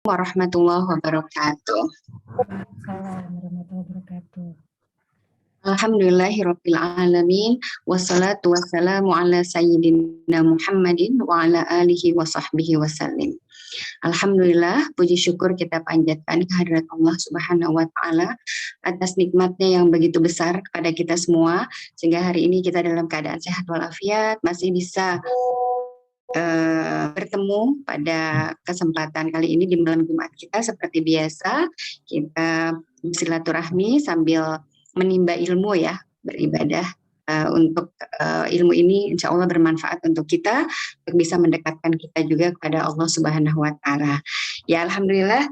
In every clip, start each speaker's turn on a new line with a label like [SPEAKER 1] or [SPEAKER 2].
[SPEAKER 1] Warahmatullahi wabarakatuh.
[SPEAKER 2] Waalaikumsalam warahmatullahi wabarakatuh.
[SPEAKER 1] Alhamdulillahirabbil alamin wassalatu wassalamu ala sayyidina Muhammadin wa ala alihi wa sahbihi wasallim. Alhamdulillah, puji syukur kita panjatkan kehadirat Allah Subhanahu wa taala atas nikmatnya yang begitu besar kepada kita semua sehingga hari ini kita dalam keadaan sehat walafiat masih bisa bertemu pada kesempatan kali ini di malam Jumat kita seperti biasa kita silaturahmi sambil menimba ilmu ya, beribadah untuk ilmu ini insya Allah bermanfaat untuk kita untuk bisa mendekatkan kita juga kepada Allah Subhanahu wa taala. Ya alhamdulillah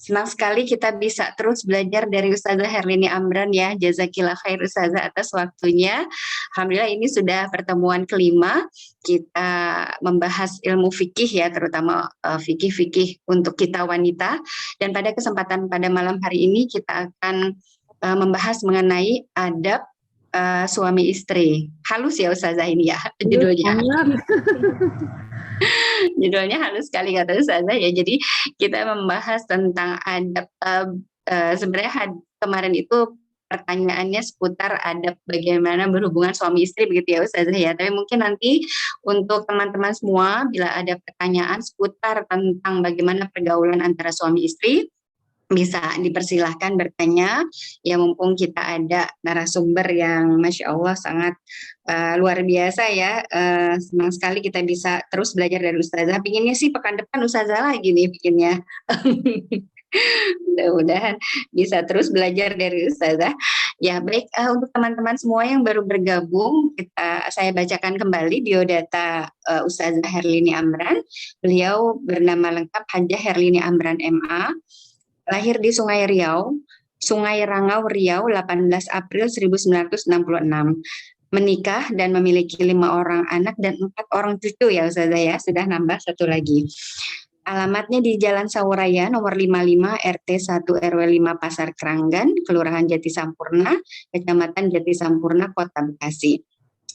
[SPEAKER 1] senang sekali kita bisa terus belajar dari Ustazah Herlini Amran ya. Jazakillah khair Ustazah atas waktunya. Alhamdulillah ini sudah pertemuan kelima kita membahas ilmu fikih ya, terutama fikih-fikih untuk kita wanita. Dan pada kesempatan pada malam hari ini kita akan membahas mengenai adab suami istri. Halus ya Ustazah ini ya judulnya. Judulnya halus sekali kata Ustazah ya. Jadi kita membahas tentang adab sebenarnya kemarin itu pertanyaannya seputar adab bagaimana berhubungan suami istri begitu ya Ustazah ya. Tapi mungkin nanti untuk teman-teman semua bila ada pertanyaan seputar tentang bagaimana pergaulan antara suami istri bisa dipersilahkan bertanya ya mumpung kita ada narasumber yang Masya Allah sangat luar biasa ya, senang sekali kita bisa terus belajar dari Ustazah. Pinginnya sih pekan depan Ustazah lagi nih bikinnya. Mudah-mudahan bisa terus belajar dari Ustazah. Ya baik, untuk teman-teman semua yang baru bergabung saya bacakan kembali biodata Ustazah Herlini Amran. Beliau bernama lengkap Hajah Herlini Amran MA. Lahir di Sungai Riau, Sungai Rangau Riau 18 April 1966. Menikah dan memiliki 5 orang anak dan 4 orang cucu ya Ustazah ya, sudah nambah 1 lagi. Alamatnya di Jalan Sawuraya nomor 55 RT 1 RW 5 Pasar Keranggan, Kelurahan Jati Sampurna, Kecamatan Jati Sampurna, Kota Bekasi.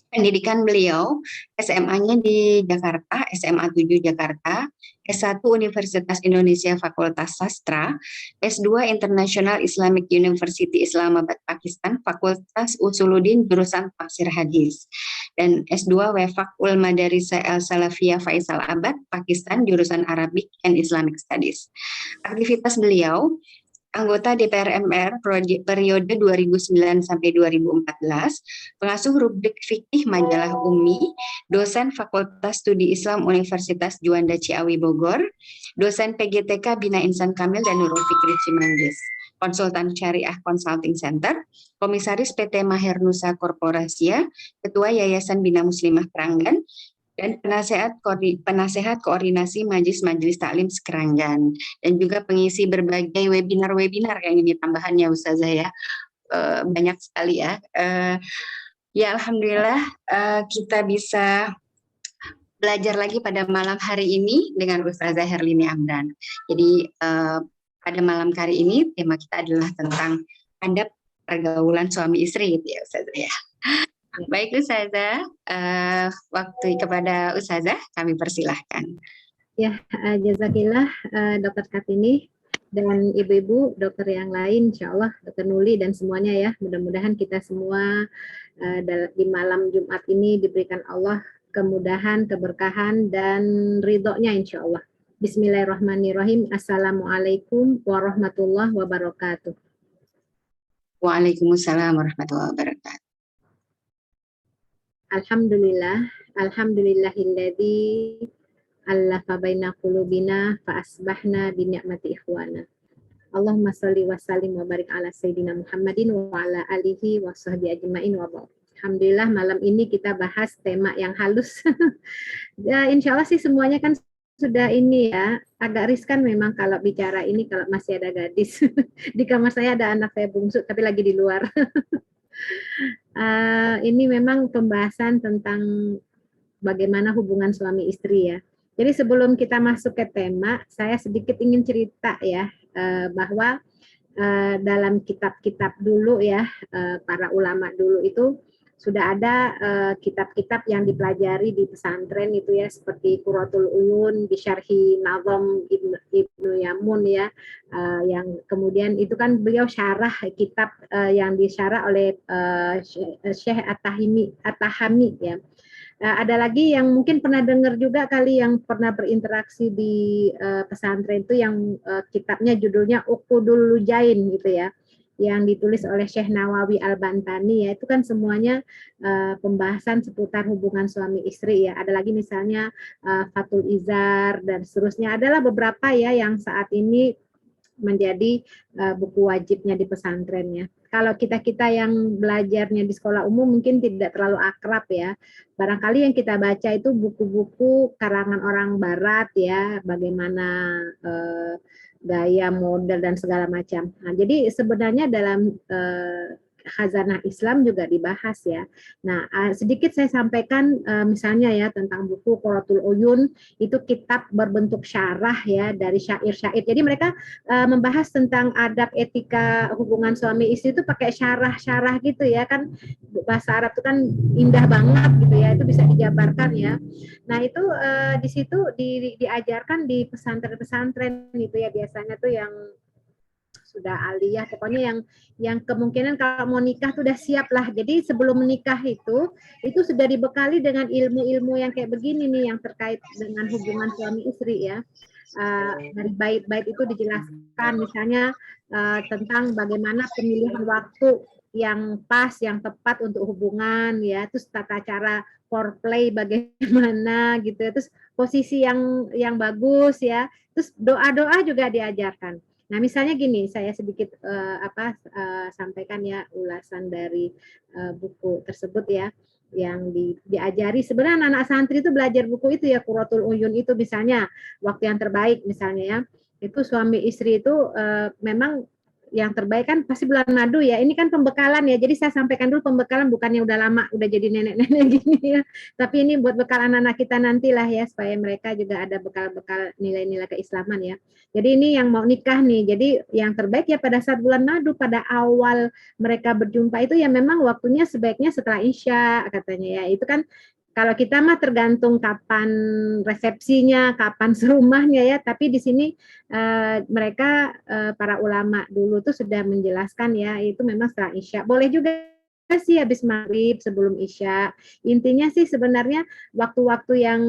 [SPEAKER 1] Pendidikan beliau SMA-nya di Jakarta, SMA 7 Jakarta, S1 Universitas Indonesia Fakultas Sastra, S2 International Islamic University Islamabad Pakistan, Fakultas Usuluddin jurusan Tafsir Hadis, dan S2 Wefak Ul Madarisa Al Salafiyah Faisal Abad Pakistan jurusan Arabic and Islamic Studies. Aktivitas beliau anggota DPR MR periode 2009 sampai 2014, pengasuh rubrik fikih majalah Umi, dosen Fakultas Studi Islam Universitas Juanda Ciawi Bogor, dosen PGTK Bina Insan Kamil dan Nurul Fikri Cimanggis, konsultan Syariah Consulting Center, komisaris PT Maher Nusa Korporasia, ketua Yayasan Bina Muslimah Keranggan, dan penasehat koordinasi Majelis Taklim Sekeranggan, dan juga pengisi berbagai webinar kayak ini tambahannya Ustazah ya, banyak sekali ya. Ya alhamdulillah kita bisa belajar lagi pada malam hari ini dengan Ustazah Herlini Amran. Jadi pada malam hari ini tema kita adalah tentang adab pergaulan suami istri gitu ya Ustazah ya. Baik Ustazah, waktu kepada Ustazah kami persilahkan.
[SPEAKER 2] Ya, jazakillah Dokter Kartini dan ibu-ibu dokter yang lain, insya Allah Dokter Nuli dan semuanya ya. Mudah-mudahan kita semua di malam Jumat ini diberikan Allah kemudahan, keberkahan dan ridhonya insya Allah. Bismillahirrahmanirrahim. Assalamualaikum warahmatullahi wabarakatuh.
[SPEAKER 1] Waalaikumsalam warahmatullahi wabarakatuh.
[SPEAKER 2] Alhamdulillahilladzi allafa baina qulubina fa asbahna bi ni'mati ikhwana. Allahumma shalli wa sallim wa barik ala sayyidina Muhammadin wa ala alihi wa sahbihi ajmain wa ba'd. Alhamdulillah malam ini kita bahas tema yang halus. Ya, insya Allah sih semuanya kan sudah ini ya, agak riskan memang kalau bicara ini kalau masih ada gadis. Di kamar saya ada anak saya bungsu tapi lagi di luar. Ini memang pembahasan tentang bagaimana hubungan suami istri ya. Jadi sebelum kita masuk ke tema, saya sedikit ingin cerita ya, bahwa dalam kitab-kitab dulu ya, para ulama dulu itu sudah ada kitab-kitab yang dipelajari di pesantren itu ya, seperti Qurratul Uyun di Syarhi Nazam Ibnu Yamun ya, yang kemudian itu kan beliau syarah kitab yang disyarah oleh Syekh At-Tahami ya. Ada lagi yang mungkin pernah dengar juga kali, yang pernah berinteraksi di pesantren itu, yang kitabnya judulnya Uqudul Lujain gitu ya, yang ditulis oleh Syekh Nawawi Al-Bantani ya. Itu kan semuanya pembahasan seputar hubungan suami istri ya. Ada lagi misalnya Fathul Izar dan seterusnya. Adalah beberapa ya yang saat ini menjadi buku wajibnya di pesantren ya. Kalau kita-kita yang belajarnya di sekolah umum mungkin tidak terlalu akrab ya. Barangkali yang kita baca itu buku-buku karangan orang barat ya, bagaimana gaya, model dan segala macam. Nah, jadi sebenarnya dalam khazanah Islam juga dibahas ya. Nah, sedikit saya sampaikan misalnya ya tentang buku Qurratul Uyun, itu kitab berbentuk syarah ya dari syair-syair. Jadi mereka membahas tentang adab etika hubungan suami istri itu pakai syarah-syarah gitu ya, kan bahasa Arab itu kan indah banget gitu ya, itu bisa dijabarkan ya. Nah, itu di situ diajarkan di pesantren-pesantren gitu ya, biasanya tuh yang sudah aliyah, pokoknya yang kemungkinan kalau mau nikah tuh udah siap lah. Jadi sebelum menikah itu sudah dibekali dengan ilmu-ilmu yang kayak begini nih, yang terkait dengan hubungan suami istri ya. Dari bait-bait itu dijelaskan misalnya tentang bagaimana pemilihan waktu yang pas, yang tepat untuk hubungan ya, terus tata cara foreplay bagaimana gitu ya, terus posisi yang bagus ya, terus doa-doa juga diajarkan. Nah, misalnya gini, saya sedikit sampaikan ya ulasan dari buku tersebut ya, yang diajari. Sebenarnya anak santri itu belajar buku itu ya, Qurratul Uyun itu misalnya, waktu yang terbaik misalnya ya, itu suami istri itu memang yang terbaik kan pasti bulan madu ya. Ini kan pembekalan ya, jadi saya sampaikan dulu pembekalan, bukannya udah lama udah jadi nenek-nenek gini ya, tapi ini buat bekal anak-anak kita nantilah ya, supaya mereka juga ada bekal-bekal nilai-nilai keislaman ya. Jadi ini yang mau nikah nih, jadi yang terbaik ya pada saat bulan madu, pada awal mereka berjumpa itu ya memang waktunya sebaiknya setelah Isya katanya ya. Itu kan kalau kita mah tergantung kapan resepsinya, kapan serumahnya ya, tapi di sini mereka para ulama dulu tuh sudah menjelaskan ya, itu memang setelah Isya. Boleh juga sih habis maghrib sebelum Isya. Intinya sih sebenarnya waktu-waktu yang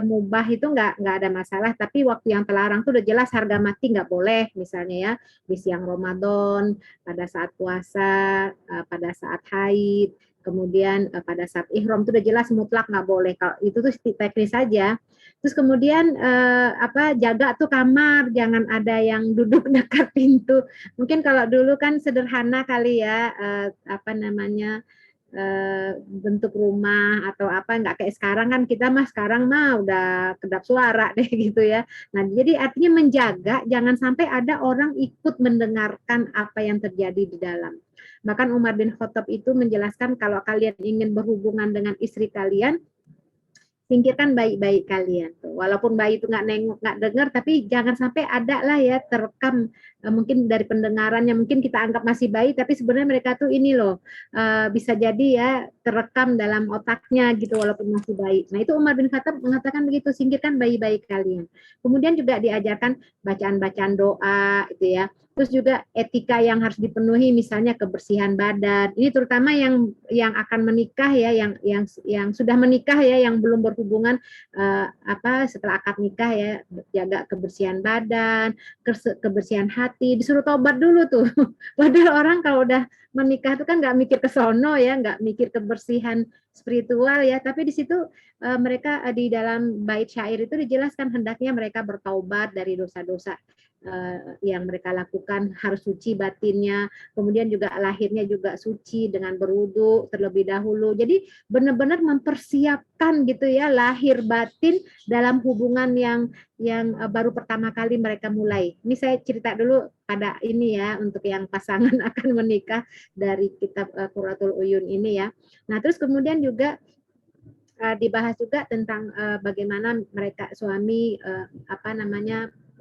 [SPEAKER 2] mubah itu nggak ada masalah, tapi waktu yang terlarang tuh udah jelas harga mati nggak boleh, misalnya ya di siang Ramadan, pada saat puasa, pada saat haid, kemudian pada saat ihram itu udah jelas mutlak nggak boleh. Kalau itu tuh teknis saja. Terus kemudian jaga tuh kamar, jangan ada yang duduk dekat pintu. Mungkin kalau dulu kan sederhana kali ya, bentuk rumah atau apa, nggak kayak sekarang kan, kita mah sekarang mah udah kedap suara deh gitu ya. Nah, jadi artinya menjaga jangan sampai ada orang ikut mendengarkan apa yang terjadi di dalam. Bahkan Umar bin Khattab itu menjelaskan kalau kalian ingin berhubungan dengan istri kalian, singkirkan bayi-bayi kalian. Walaupun bayi itu nggak nengok, nggak dengar, tapi jangan sampai ada lah ya terekam, mungkin dari pendengarannya, mungkin kita anggap masih bayi, tapi sebenarnya mereka tuh ini loh, bisa jadi ya terekam dalam otaknya gitu walaupun masih bayi. Nah, itu Umar bin Khattab mengatakan begitu, singkirkan bayi-bayi kalian. Kemudian juga diajarkan bacaan-bacaan doa itu ya. Terus juga etika yang harus dipenuhi, misalnya kebersihan badan. Ini terutama yang akan menikah ya, yang sudah menikah ya, yang belum berhubungan setelah akad nikah ya, jaga kebersihan badan, kebersihan hati, disuruh tobat dulu tuh. Padahal orang kalau udah menikah itu kan nggak mikir ke sono ya, nggak mikir kebersihan spiritual ya, tapi di situ mereka di dalam bait syair itu dijelaskan hendaknya mereka bertaubat dari dosa-dosa yang mereka lakukan, harus suci batinnya, kemudian juga lahirnya juga suci dengan berwudu terlebih dahulu. Jadi benar-benar mempersiapkan gitu ya lahir batin dalam hubungan yang baru pertama kali mereka mulai. Ini saya cerita dulu pada ini ya, untuk yang pasangan akan menikah dari kitab Qurratul Uyun ini ya. Nah, terus kemudian juga dibahas juga tentang bagaimana mereka suami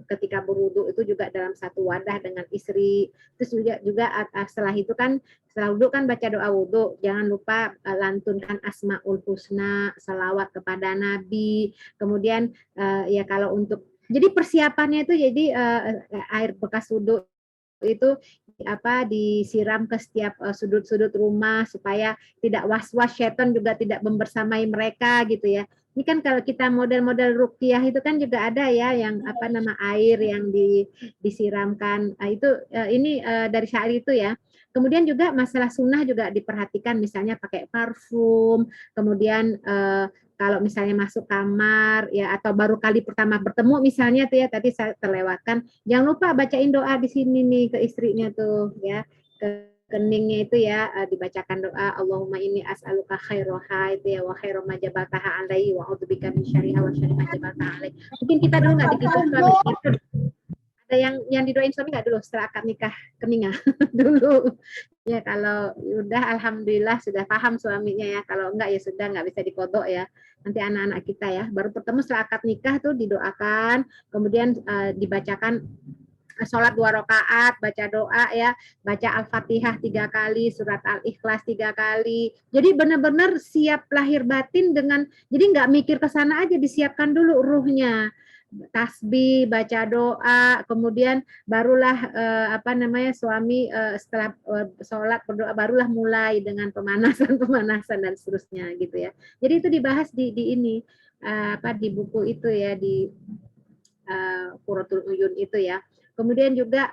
[SPEAKER 2] ketika berwudu itu juga dalam satu wadah dengan istri. Terus juga setelah itu kan, setelah wudu kan baca doa wudu, jangan lupa lantunkan Asmaul Husna, salawat kepada Nabi. Kemudian ya kalau untuk, jadi persiapannya itu jadi air bekas wudu itu disiram ke setiap sudut-sudut rumah supaya tidak was-was, syaitan juga tidak membersamai mereka gitu ya. Ini kan kalau kita model-model ruqyah itu kan juga ada ya yang air yang disiramkan. Itu ini dari syair itu ya. Kemudian juga masalah sunnah juga diperhatikan, misalnya pakai parfum, kemudian kalau misalnya masuk kamar ya atau baru kali pertama bertemu misalnya tuh ya, tadi saya terlewatkan, jangan lupa bacain doa di sini nih ke istrinya tuh ya, ke keningnya itu ya, dibacakan doa Allahumma inni as'aluka khairoha itu ya, wa khairu ma jabaltaha alaihi wa a'udzubika min syarriha wa syarri ma jabaltaha alaihi. Mungkin kita dulu nggak begitu suami itu. Ada yang didoain suami nggak dulu setelah akad nikah keningah dulu ya? Kalau udah alhamdulillah sudah paham suaminya ya, kalau enggak ya sudah, nggak bisa dikodok ya, nanti anak-anak kita ya baru ketemu setelah akad nikah tuh didoakan, kemudian dibacakan sholat 2 rakaat, baca doa ya, baca Al-Fatihah 3 kali, surat Al-Ikhlas 3 kali. Jadi benar-benar siap lahir batin dengan, jadi nggak mikir ke sana aja, disiapkan dulu ruhnya. Tasbih, baca doa, kemudian barulah suami setelah sholat berdoa barulah mulai dengan pemanasan dan seterusnya gitu ya. Jadi itu dibahas di ini di buku itu ya, di Qurratul Uyun itu ya. Kemudian juga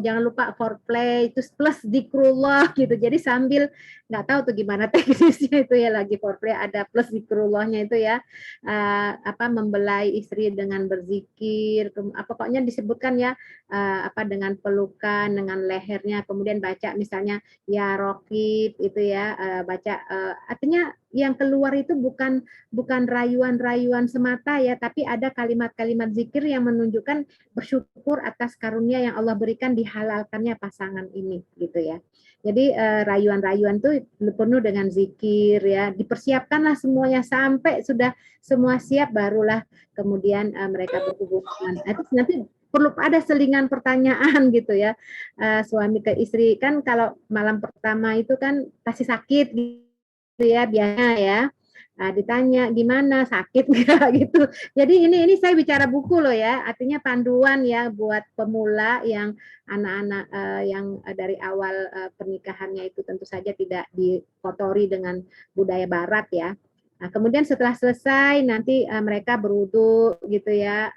[SPEAKER 2] jangan lupa foreplay itu plus zikrullah gitu. Jadi sambil nggak tahu tuh gimana teknisnya itu ya, lagi foreplay ada plus zikrullahnya itu ya. Membelai istri dengan berzikir, pokoknya disebutkan ya, dengan pelukan, dengan lehernya, kemudian baca misalnya ya Raqib itu ya, baca artinya yang keluar itu bukan rayuan-rayuan semata ya, tapi ada kalimat-kalimat zikir yang menunjukkan bersyukur atas karunia yang Allah berikan dihalalkannya pasangan ini gitu ya. Jadi rayuan-rayuan itu penuh dengan zikir ya, dipersiapkanlah semuanya sampai sudah semua siap, barulah kemudian mereka berhubungan. Nanti perlu ada selingan pertanyaan gitu ya, suami ke istri kan kalau malam pertama itu kan pasti sakit gitu ya biasanya ya. Ditanya gimana, sakit nggak gitu. Jadi ini saya bicara buku loh ya, artinya panduan ya buat pemula yang anak-anak yang dari awal pernikahannya itu tentu saja tidak dikotori dengan budaya barat ya. Nah, kemudian setelah selesai nanti mereka berwudu gitu ya,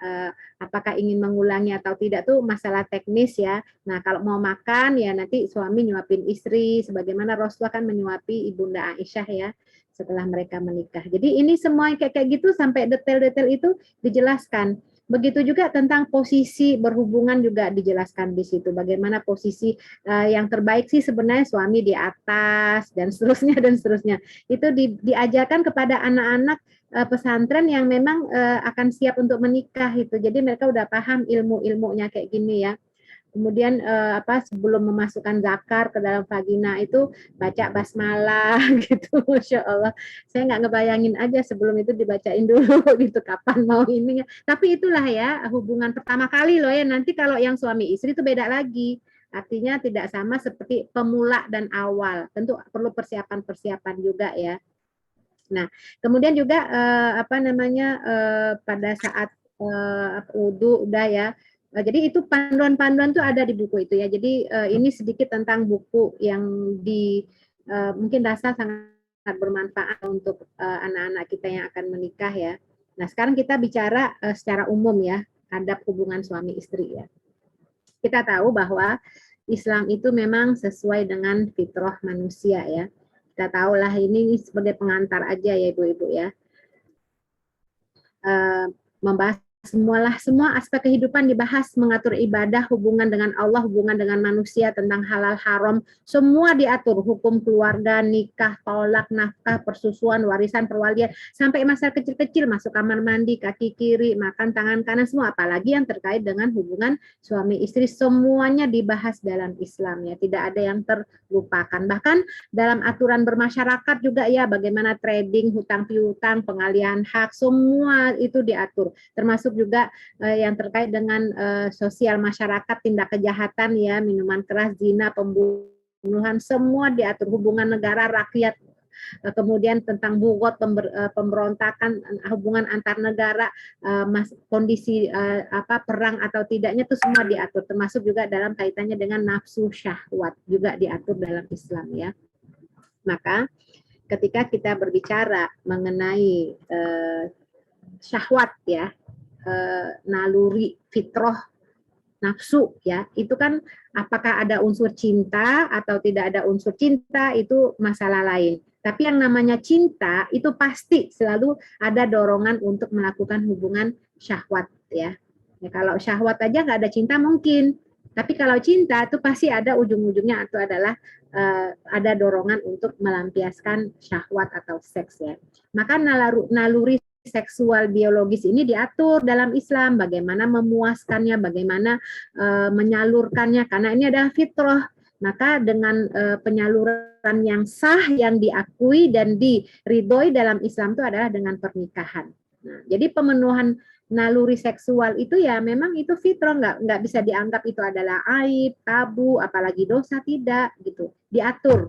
[SPEAKER 2] apakah ingin mengulangi atau tidak tuh masalah teknis ya. Nah kalau mau makan ya nanti suami nyuapin istri sebagaimana Rasulullah kan menyuapi ibunda Aisyah ya setelah mereka menikah. Jadi ini semua kayak gitu sampai detail-detail itu dijelaskan. Begitu juga tentang posisi berhubungan juga dijelaskan di situ. Bagaimana posisi yang terbaik sih sebenarnya suami di atas dan seterusnya dan seterusnya. Itu diajarkan kepada anak-anak pesantren yang memang akan siap untuk menikah itu. Jadi mereka udah paham ilmu-ilmunya kayak gini ya. Kemudian sebelum memasukkan zakar ke dalam vagina itu baca basmalah gitu, Masya Allah. Saya nggak ngebayangin aja sebelum itu dibacain dulu gitu kapan mau ininya. Tapi itulah ya hubungan pertama kali loh ya. Nanti kalau yang suami istri itu beda lagi. Artinya tidak sama seperti pemula dan awal. Tentu perlu persiapan-persiapan juga ya. Nah, kemudian juga pada saat wudu udah ya. Jadi itu panduan-panduan tuh ada di buku itu ya. Jadi ini sedikit tentang buku yang mungkin rasa sangat bermanfaat untuk anak-anak kita yang akan menikah ya. Nah, sekarang kita bicara secara umum ya, adab hubungan suami istri ya. Kita tahu bahwa Islam itu memang sesuai dengan fitrah manusia ya. Kita tahulah ini sebagai pengantar aja ya Ibu-ibu ya. Membahas semua aspek kehidupan dibahas, mengatur ibadah, hubungan dengan Allah, hubungan dengan manusia, tentang halal haram, semua diatur, hukum keluarga, nikah, tolak, nafkah, persusuan, warisan, perwalian, sampai masalah kecil-kecil, masuk kamar mandi, kaki kiri, makan tangan kanan, semua, apalagi yang terkait dengan hubungan suami istri, semuanya dibahas dalam Islam ya, tidak ada yang terlupakan. Bahkan dalam aturan bermasyarakat juga ya, bagaimana trading, hutang piutang, pengalihan hak, semua itu diatur, termasuk termasuk juga yang terkait dengan sosial masyarakat, tindak kejahatan ya, minuman keras, zina, pembunuhan, semua diatur, hubungan negara rakyat, kemudian tentang bugot, pemberontakan, hubungan antar negara, kondisi perang atau tidaknya itu semua diatur, termasuk juga dalam kaitannya dengan nafsu syahwat juga diatur dalam Islam ya. Maka ketika kita berbicara mengenai syahwat ya, naluri fitrah nafsu ya, itu kan apakah ada unsur cinta atau tidak ada unsur cinta itu masalah lain. Tapi yang namanya cinta itu pasti selalu ada dorongan untuk melakukan hubungan syahwat ya. Ya kalau syahwat aja nggak ada cinta mungkin. Tapi kalau cinta itu pasti ada ujung-ujungnya itu adalah ada dorongan untuk melampiaskan syahwat atau seks ya. Maka naluri seksual biologis ini diatur dalam Islam, bagaimana memuaskannya, bagaimana menyalurkannya, karena ini adalah fitrah. Maka dengan penyaluran yang sah, yang diakui dan diridhoi dalam Islam itu adalah dengan pernikahan. Nah, jadi pemenuhan naluri seksual itu ya memang itu fitrah, nggak bisa dianggap itu adalah aib, tabu, apalagi dosa, tidak gitu. Diatur.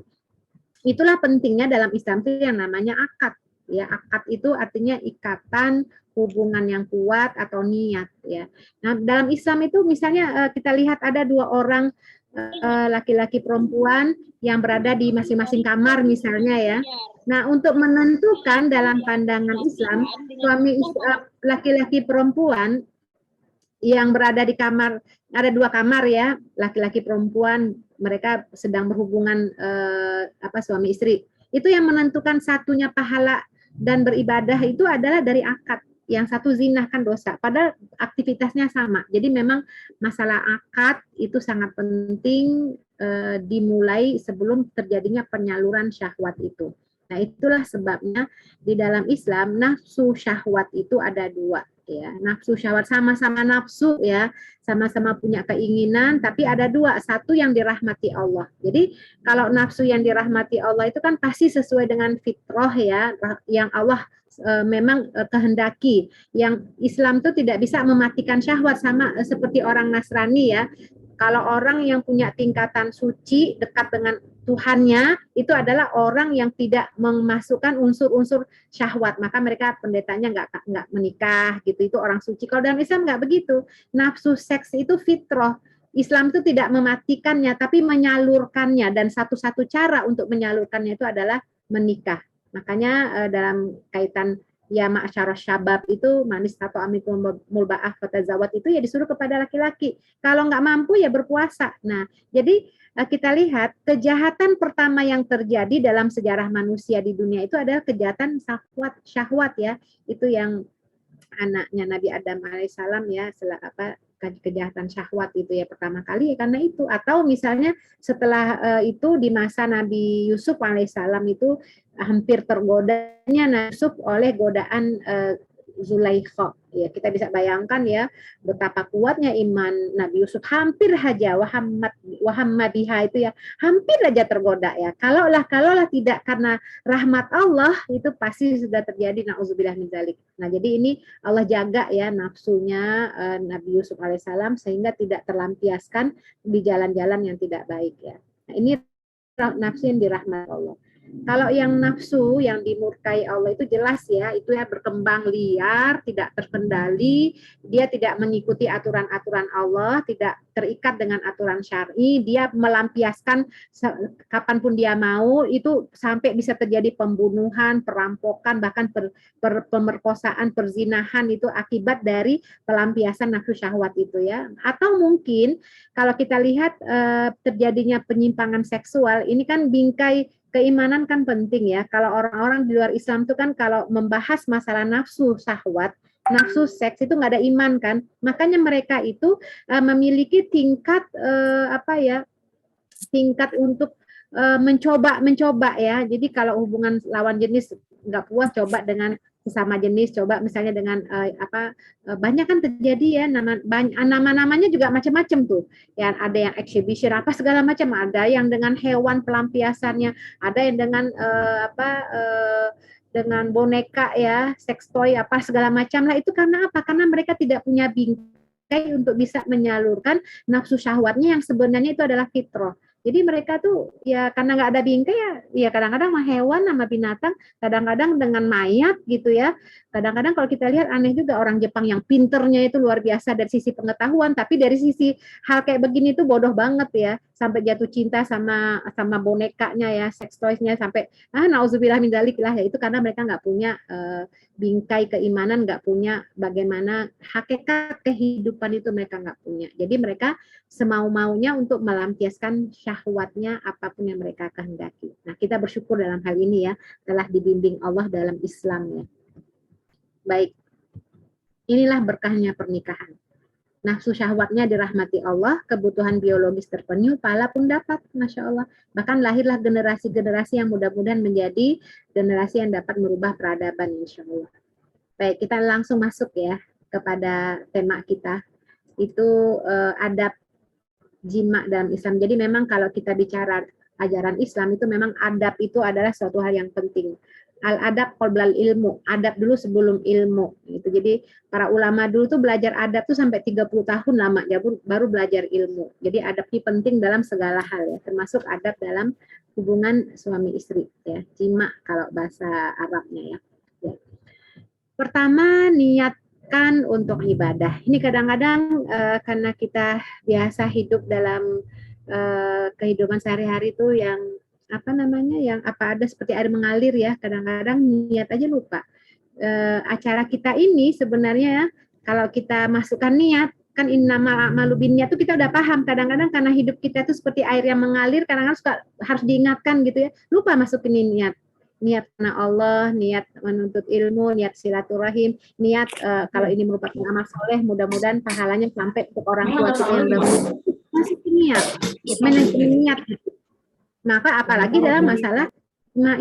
[SPEAKER 2] Itulah pentingnya dalam Islam itu yang namanya akad. Ya, akad itu artinya ikatan hubungan yang kuat atau niat ya. Nah, dalam Islam itu misalnya kita lihat ada dua orang laki-laki perempuan yang berada di masing-masing kamar misalnya ya. Nah, untuk menentukan dalam pandangan Islam, laki-laki perempuan yang berada di kamar, ada dua kamar ya, laki-laki perempuan, mereka sedang berhubungan suami istri. Itu yang menentukan satunya pahala dan beribadah itu adalah dari akad. Yang satu zina kan dosa, padahal aktivitasnya sama. Jadi memang masalah akad itu sangat penting dimulai sebelum terjadinya penyaluran syahwat itu. Nah, itulah sebabnya di dalam Islam nafsu syahwat itu ada dua ya. Nafsu syahwat sama-sama nafsu ya, sama-sama punya keinginan, tapi ada dua, satu yang dirahmati Allah. Jadi kalau nafsu yang dirahmati Allah itu kan pasti sesuai dengan fitrah ya, yang Allah memang kehendaki. Yang Islam itu tidak bisa mematikan syahwat sama seperti orang Nasrani ya. Kalau orang yang punya tingkatan suci dekat dengan Tuhannya itu adalah orang yang tidak memasukkan unsur-unsur syahwat, maka mereka pendetanya nggak menikah gitu, itu orang suci. Kalau dalam Islam nggak begitu, nafsu seks itu fitrah. Islam itu tidak mematikannya tapi menyalurkannya, dan satu-satu cara untuk menyalurkannya itu adalah menikah. Makanya dalam kaitan ya ma'asyarah syabab itu manis atau amikul mulba'ah fatazawat itu ya disuruh kepada laki-laki. Kalau nggak mampu ya berpuasa. Nah, jadi kita lihat kejahatan pertama yang terjadi dalam sejarah manusia di dunia itu adalah kejahatan syahwat ya. Itu yang anaknya Nabi Adam alaihissalam ya, kejahatan syahwat itu ya pertama kali ya, karena itu. Atau misalnya setelah itu di masa Nabi Yusuf alaihissalam itu hampir tergodanya Nabi Yusuf oleh godaan Zulaikha. Ya, kita bisa bayangkan ya betapa kuatnya iman Nabi Yusuf, hampir saja wahammadbiha itu ya, hampir aja tergoda ya. Kalaulah tidak karena rahmat Allah itu pasti sudah terjadi, nauzubillah min dzalik. Nah, jadi ini Allah jaga ya nafsunya Nabi Yusuf alaihissalam sehingga tidak terlampiaskan di jalan-jalan yang tidak baik ya. Nah, ini nafsu yang dirahmati Allah. Kalau yang nafsu yang dimurkai Allah itu jelas ya, itu ya berkembang liar, tidak terkendali, dia tidak mengikuti aturan-aturan Allah, tidak terikat dengan aturan syar'i, dia melampiaskan kapanpun dia mau, itu sampai bisa terjadi pembunuhan, perampokan, bahkan pemerkosaan, perzinahan, itu akibat dari pelampiasan nafsu syahwat itu ya. Atau mungkin kalau kita lihat terjadinya penyimpangan seksual, ini kan bingkai keimanan kan penting ya. Kalau orang-orang di luar Islam itu kan kalau membahas masalah nafsu syahwat, nafsu seks itu nggak ada iman kan. Makanya mereka itu memiliki tingkat tingkat untuk mencoba ya. Jadi kalau hubungan lawan jenis nggak puas, coba dengan sesama jenis, coba misalnya dengan banyak kan terjadi ya, nama-namanya juga macam-macam tuh. Ya, ada yang exhibition apa segala macam, ada yang dengan hewan pelampiasannya, ada yang dengan dengan boneka ya, sex toy apa segala macam lah, itu karena apa? Karena mereka tidak punya bingkai untuk bisa menyalurkan nafsu syahwatnya yang sebenarnya itu adalah fitrah. Jadi mereka tuh ya karena nggak ada bingkai ya kadang-kadang sama hewan sama binatang, kadang-kadang dengan mayat gitu ya. Kadang-kadang kalau kita lihat aneh juga orang Jepang yang pinternya itu luar biasa dari sisi pengetahuan, tapi dari sisi hal kayak begini tuh bodoh banget ya, sampai jatuh cinta sama bonekanya ya, sex toys-nya sampai nauzubillah min dzalik lah ya, itu karena mereka nggak punya bingkai keimanan, nggak punya bagaimana hakikat kehidupan itu mereka nggak punya. Jadi mereka semau-maunya untuk melampiaskan syahwatnya apapun yang mereka kehendaki. Nah, kita bersyukur dalam hal ini ya, telah dibimbing Allah dalam Islam ya. Baik, inilah berkahnya pernikahan. Nafsu syahwatnya dirahmati Allah, kebutuhan biologis terpenuhi, pahala pun dapat, Masya Allah. Bahkan lahirlah generasi-generasi yang mudah-mudahan menjadi generasi yang dapat merubah peradaban, Insya Allah. Baik, kita langsung masuk ya kepada tema kita. Itu adab jima dalam Islam. Jadi memang kalau kita bicara ajaran Islam itu memang adab itu adalah suatu hal yang penting. Al-adab qoblal ilmu, adab dulu sebelum ilmu. Gitu. Jadi para ulama dulu tuh belajar adab tuh sampai 30 tahun lama ya baru belajar ilmu. Jadi adab ini penting dalam segala hal ya, termasuk adab dalam hubungan suami istri ya. Jima kalau bahasa Arabnya ya. Pertama, niatkan untuk ibadah. Ini kadang-kadang karena kita biasa hidup dalam kehidupan sehari-hari itu yang yang apa ada seperti air mengalir ya. Kadang-kadang niat aja lupa. Acara kita ini sebenarnya kalau kita masukkan niat, kan innamal a'malu binniyat itu kita udah paham. Kadang-kadang karena hidup kita itu seperti air yang mengalir, kadang-kadang suka harus diingatkan gitu ya. Lupa masukin niat. Niat karena Allah, niat menuntut ilmu, niat silaturahim, niat kalau ini merupakan amal soleh, mudah-mudahan pahalanya sampai untuk orang tua kita yang dahulu. Masih niat, manajemen niat. Maka apalagi dalam masalah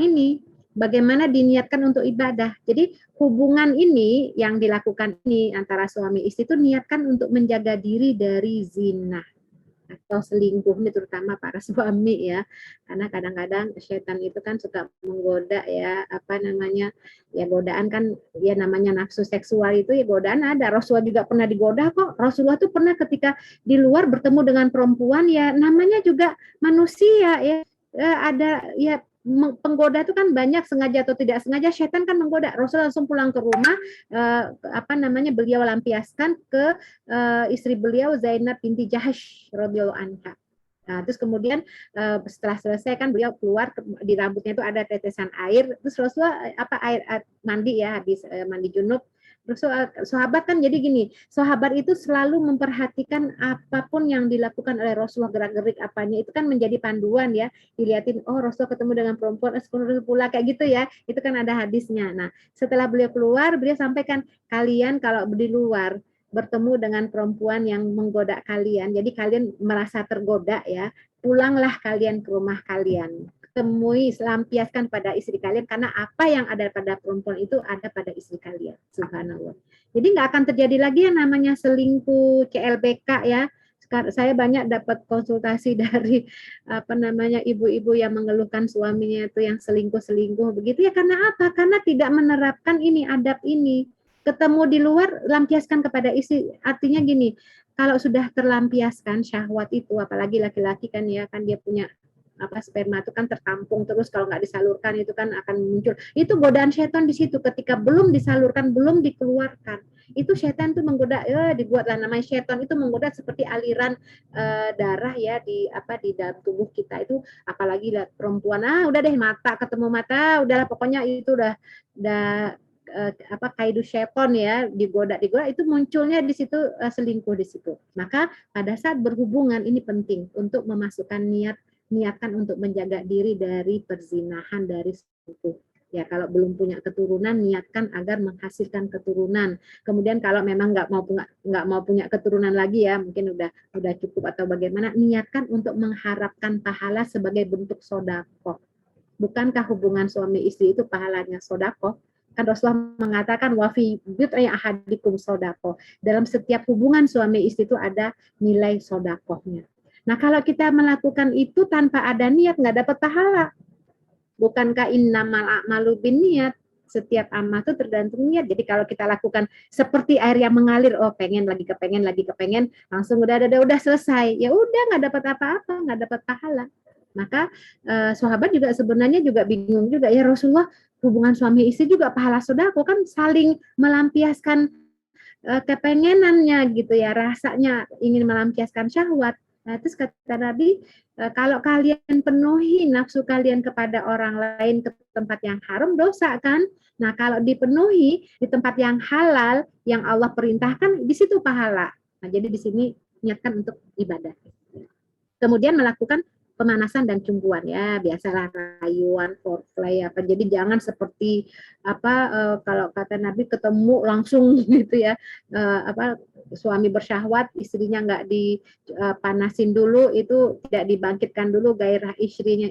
[SPEAKER 2] ini, bagaimana diniatkan untuk ibadah. Jadi hubungan ini yang dilakukan ini antara suami istri itu niatkan untuk menjaga diri dari zina atau selingkuh, ini terutama para suami ya, karena kadang-kadang setan itu kan suka menggoda ya, ya godaan kan ya namanya nafsu seksual itu ya godaan ada. Rasulullah juga pernah digoda kok. Rasulullah tuh pernah ketika di luar bertemu dengan perempuan ya namanya juga manusia ya, ada ya penggoda itu kan banyak, sengaja atau tidak sengaja setan kan menggoda. Rasul langsung pulang ke rumah, beliau lampiaskan ke istri beliau Zainab binti Jahash radhiyallahu anha. Nah, terus kemudian setelah selesai kan beliau keluar, di rambutnya itu ada tetesan air, terus Rasulullah air mandi ya, habis mandi junub. Terus sahabat kan jadi gini, sahabat itu selalu memperhatikan apapun yang dilakukan oleh Rasulullah, gerak-gerik apanya itu kan menjadi panduan ya, dilihatin oh Rasul ketemu dengan perempuan pula kayak gitu ya, itu kan ada hadisnya. Nah setelah beliau keluar, beliau sampaikan kalian kalau di luar bertemu dengan perempuan yang menggoda kalian, jadi kalian merasa tergoda ya, pulanglah kalian ke rumah kalian, temui, lampiaskan pada istri kalian, karena apa yang ada pada perempuan itu ada pada istri kalian. Subhanallah. Jadi nggak akan terjadi lagi yang namanya selingkuh, CLBK ya. Saya banyak dapat konsultasi dari ibu-ibu yang mengeluhkan suaminya itu yang selingkuh begitu ya, karena apa? Karena tidak menerapkan ini, adab ini. Ketemu di luar, lampiaskan kepada istri. Artinya gini, kalau sudah terlampiaskan syahwat itu, apalagi laki-laki kan ya, kan dia punya sperma itu kan tertampung terus, kalau nggak disalurkan itu kan akan muncul. Itu godaan setan di situ, ketika belum disalurkan, belum dikeluarkan. Itu setan tuh menggoda, dibuatlah namanya setan itu menggoda seperti aliran darah ya di dalam tubuh kita itu, apalagi perempuan, udah deh mata ketemu mata, udahlah pokoknya itu udah kaidu syaiton ya, digoda itu munculnya di situ, selingkuh di situ. Maka pada saat berhubungan ini penting untuk memasukkan niatkan untuk menjaga diri dari perzinahan, dari selingkuh. Ya kalau belum punya keturunan, niatkan agar menghasilkan keturunan. Kemudian kalau memang nggak mau punya keturunan lagi ya, mungkin udah cukup atau bagaimana, niatkan untuk mengharapkan pahala sebagai bentuk sodako. Bukankah hubungan suami istri itu pahalanya sodako? Kan Rasulullah mengatakan wafi bid'i ahadikum sodako. Dalam setiap hubungan suami istri itu ada nilai sodakohnya. Nah kalau kita melakukan itu tanpa ada niat, nggak dapat pahala. Bukankah innamal a'malu binniyat? Setiap amal itu tergantung niat. Jadi kalau kita lakukan seperti air yang mengalir, oh pengen lagi kepengen, langsung udah selesai. Ya udah nggak dapat apa-apa, nggak dapat pahala. Maka sahabat juga sebenarnya juga bingung juga ya Rasulullah, hubungan suami istri juga pahala sedekah kan saling melampiaskan kepengenannya gitu ya, rasanya ingin melampiaskan syahwat. Nah, terus kata Nabi, kalau kalian penuhi nafsu kalian kepada orang lain ke tempat yang haram, dosa kan? Nah, kalau dipenuhi di tempat yang halal, yang Allah perintahkan, di situ pahala. Nah, jadi di sini niatkan untuk ibadah. Kemudian melakukan pemanasan dan cumbuan ya, biasalah rayuan, foreplay apa. Jadi jangan seperti kalau kata Nabi ketemu langsung gitu ya, suami bersyahwat, istrinya nggak dipanasin dulu, itu tidak dibangkitkan dulu gairah istrinya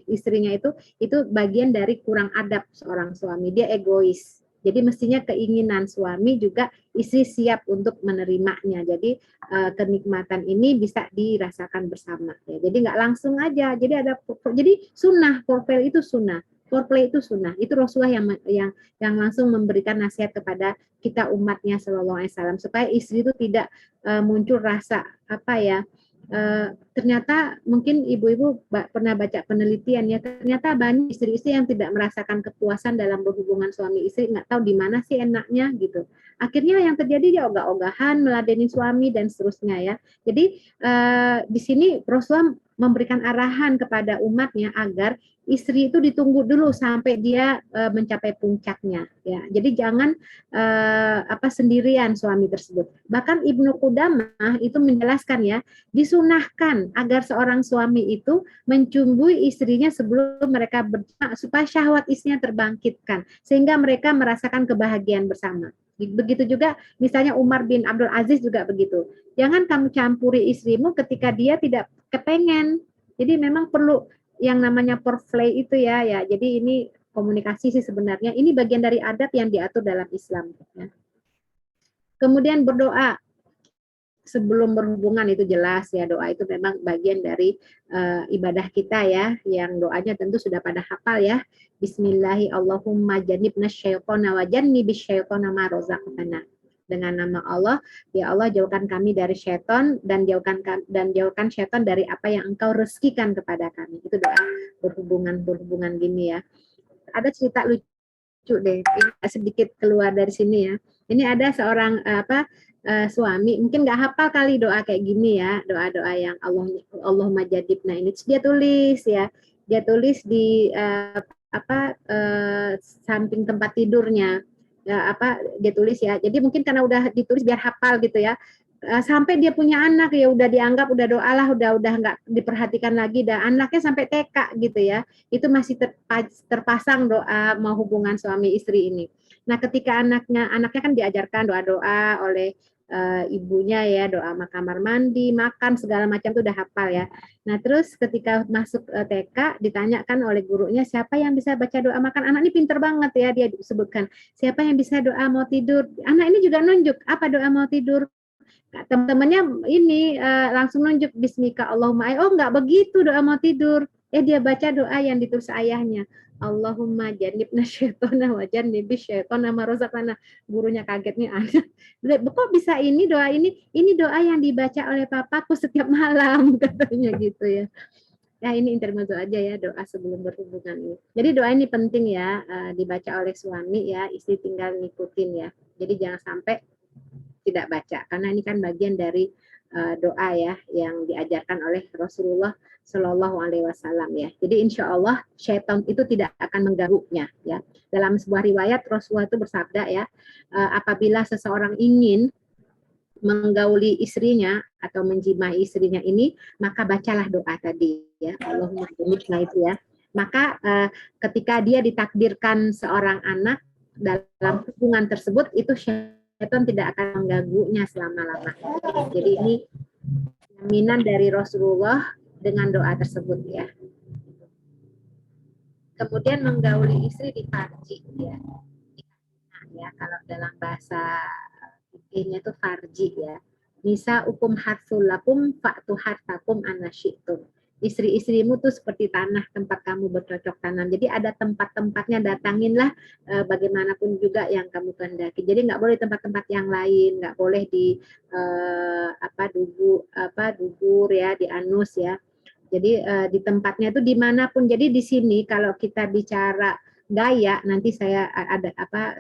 [SPEAKER 2] itu bagian dari kurang adab seorang suami, dia egois. Jadi mestinya keinginan suami juga istri siap untuk menerimanya. Jadi kenikmatan ini bisa dirasakan bersama. Ya. Jadi nggak langsung aja. Jadi sunnah foreplay itu sunnah. Foreplay itu sunnah. Itu Rasulullah yang langsung memberikan nasihat kepada kita umatnya Shallallahu Alaihi Wasallam supaya istri itu tidak muncul rasa ternyata mungkin ibu-ibu pernah baca penelitian ya, ternyata banyak istri-istri yang tidak merasakan kepuasan dalam berhubungan suami istri, nggak tahu di mana sih enaknya gitu. Akhirnya yang terjadi dia ogah-ogahan, meladeni suami dan seterusnya ya. Jadi di sini Rasulullah memberikan arahan kepada umatnya agar istri itu ditunggu dulu sampai dia mencapai puncaknya ya. Jadi jangan sendirian suami tersebut. Bahkan Ibnu Qudamah itu menjelaskan ya, disunahkan agar seorang suami itu mencumbui istrinya sebelum mereka berjumpa supaya syahwat istrinya terbangkitkan sehingga mereka merasakan kebahagiaan bersama. Begitu juga misalnya Umar bin Abdul Aziz juga begitu. Jangan kamu campuri istrimu ketika dia tidak kepengen. Jadi memang perlu yang namanya foreplay itu ya. Jadi ini komunikasi sih sebenarnya. Ini bagian dari adab yang diatur dalam Islam. Ya. Kemudian berdoa sebelum berhubungan itu jelas ya, doa itu memang bagian dari ibadah kita ya, yang doanya tentu sudah pada hafal ya. Bismillahi Allahumma jannibna syaitona wa jannibis syaitona ma razaqtana. Dengan nama Allah, ya Allah jauhkan kami dari syaitan dan jauhkan syaitan dari apa yang Engkau rezekikan kepada kami. Itu doa berhubungan gini ya. Ada cerita lucu deh, ini sedikit keluar dari sini ya. Ini ada seorang suami mungkin nggak hafal kali doa kayak gini ya, doa-doa yang Allahumma jadibna ini. Dia tulis di samping tempat tidurnya ya, dia tulis ya. Jadi mungkin karena udah ditulis biar hafal gitu ya. Sampai dia punya anak ya udah dianggap udah doalah, udah nggak diperhatikan lagi, dan anaknya sampai TK gitu ya, itu masih terpasang doa mau hubungan suami istri ini. Nah ketika anaknya kan diajarkan doa-doa oleh ibunya ya, doa kamar mandi, makan segala macam itu udah hafal ya. Nah terus ketika masuk TK ditanyakan oleh gurunya siapa yang bisa baca doa makan. Anak ini pinter banget ya, dia disebutkan siapa yang bisa doa mau tidur. Anak ini juga nunjuk apa doa mau tidur. Teman-temannya ini langsung nunjuk bismika Allahumma. Oh enggak begitu doa mau tidur. Dia baca doa yang ditulis ayahnya. Allahumma jannibna syaitona wa jannibis syaitona ma razaqtana. Gurunya kaget nih anak. Kok bisa ini doa ini? Ini doa yang dibaca oleh papaku setiap malam katanya gitu ya. Ya ini intermezzo aja ya, doa sebelum berhubungan ini. Jadi doa ini penting ya, dibaca oleh suami ya, istri tinggal ngikutin ya. Jadi jangan sampai tidak baca, karena ini kan bagian dari doa ya yang diajarkan oleh Rasulullah Shallallahu Alaihi Wasallam ya. Jadi insya Allah syaitan itu tidak akan mengganggunya ya. Dalam sebuah riwayat Rasulullah itu bersabda ya, apabila seseorang ingin menggauli istrinya atau menjimai istrinya ini, maka bacalah doa tadi ya, Allahumma jannibna itu ya. Maka ketika dia ditakdirkan seorang anak dalam hubungan tersebut, itu syaitan tidak akan mengganggunya selama-lamanya. Jadi ini jaminan dari Rasulullah dengan doa tersebut ya. Kemudian menggauli istri di farji ya. Nah, ya kalau dalam bahasa fikihnya itu farji ya. Nisa ukum harsul lakum fa'tu hartakum anasyitum. istri-istrimu tuh seperti tanah tempat kamu bercocok tanam. Jadi ada tempat-tempatnya, datanginlah bagaimanapun juga yang kamu kehendaki. Jadi nggak boleh tempat-tempat yang lain, nggak boleh di dubur ya, di anus ya. Jadi di tempatnya itu dimanapun. Jadi di sini kalau kita bicara gaya, nanti saya ada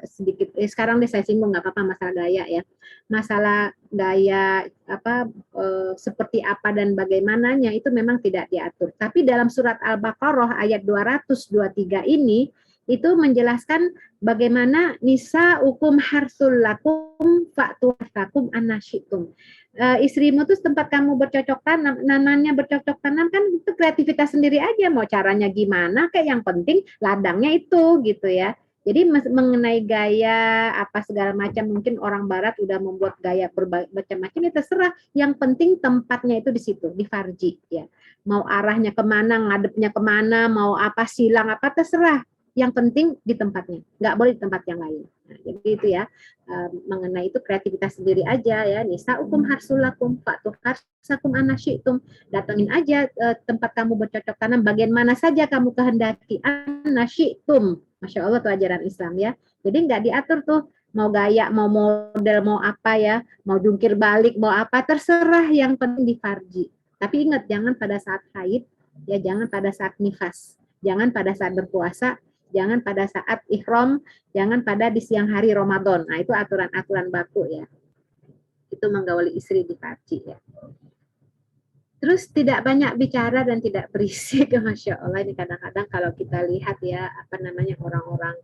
[SPEAKER 2] sedikit. Sekarang deh saya singgung nggak apa-apa masalah gaya ya. Masalah gaya seperti apa dan bagaimananya itu memang tidak diatur. Tapi dalam surat Al-Baqarah ayat 223 ini itu menjelaskan bagaimana nisa hukum harsul lakum fa'tu hasakum anasyitum. Istrimu tuh tempat kamu bercocok tanam, namanya bercocok tanam kan itu kreativitas sendiri aja, mau caranya gimana, kayak yang penting ladangnya itu gitu ya. Jadi mengenai gaya apa segala macam, mungkin orang barat udah membuat gaya macam-macam, ya terserah. Yang penting tempatnya itu di situ, di farji ya. Mau arahnya kemana, ngadepnya kemana, mau apa silang apa terserah. Yang penting di tempatnya, nggak boleh di tempat yang lain. Nah, jadi itu ya, mengenai itu kreativitas sendiri aja ya. Nisa ukum harsulakum fa'tu harsakum anasyitum. Datengin aja tempat kamu bercocok tanam, bagian mana saja kamu kehendaki, anasyitum. Masya Allah tuh ajaran Islam ya. Jadi nggak diatur tuh mau gaya, mau model, mau apa ya, mau jungkir balik, mau apa, terserah, yang penting di farji. Tapi ingat, jangan pada saat haid, ya jangan pada saat nifas, jangan pada saat berpuasa, jangan pada saat ihram, jangan pada di siang hari Ramadan. Nah, itu aturan-aturan baku ya. Itu menggauli istri di farji ya. Terus tidak banyak bicara dan tidak berisik, Masya Allah. Ini kadang-kadang kalau kita lihat ya, orang-orang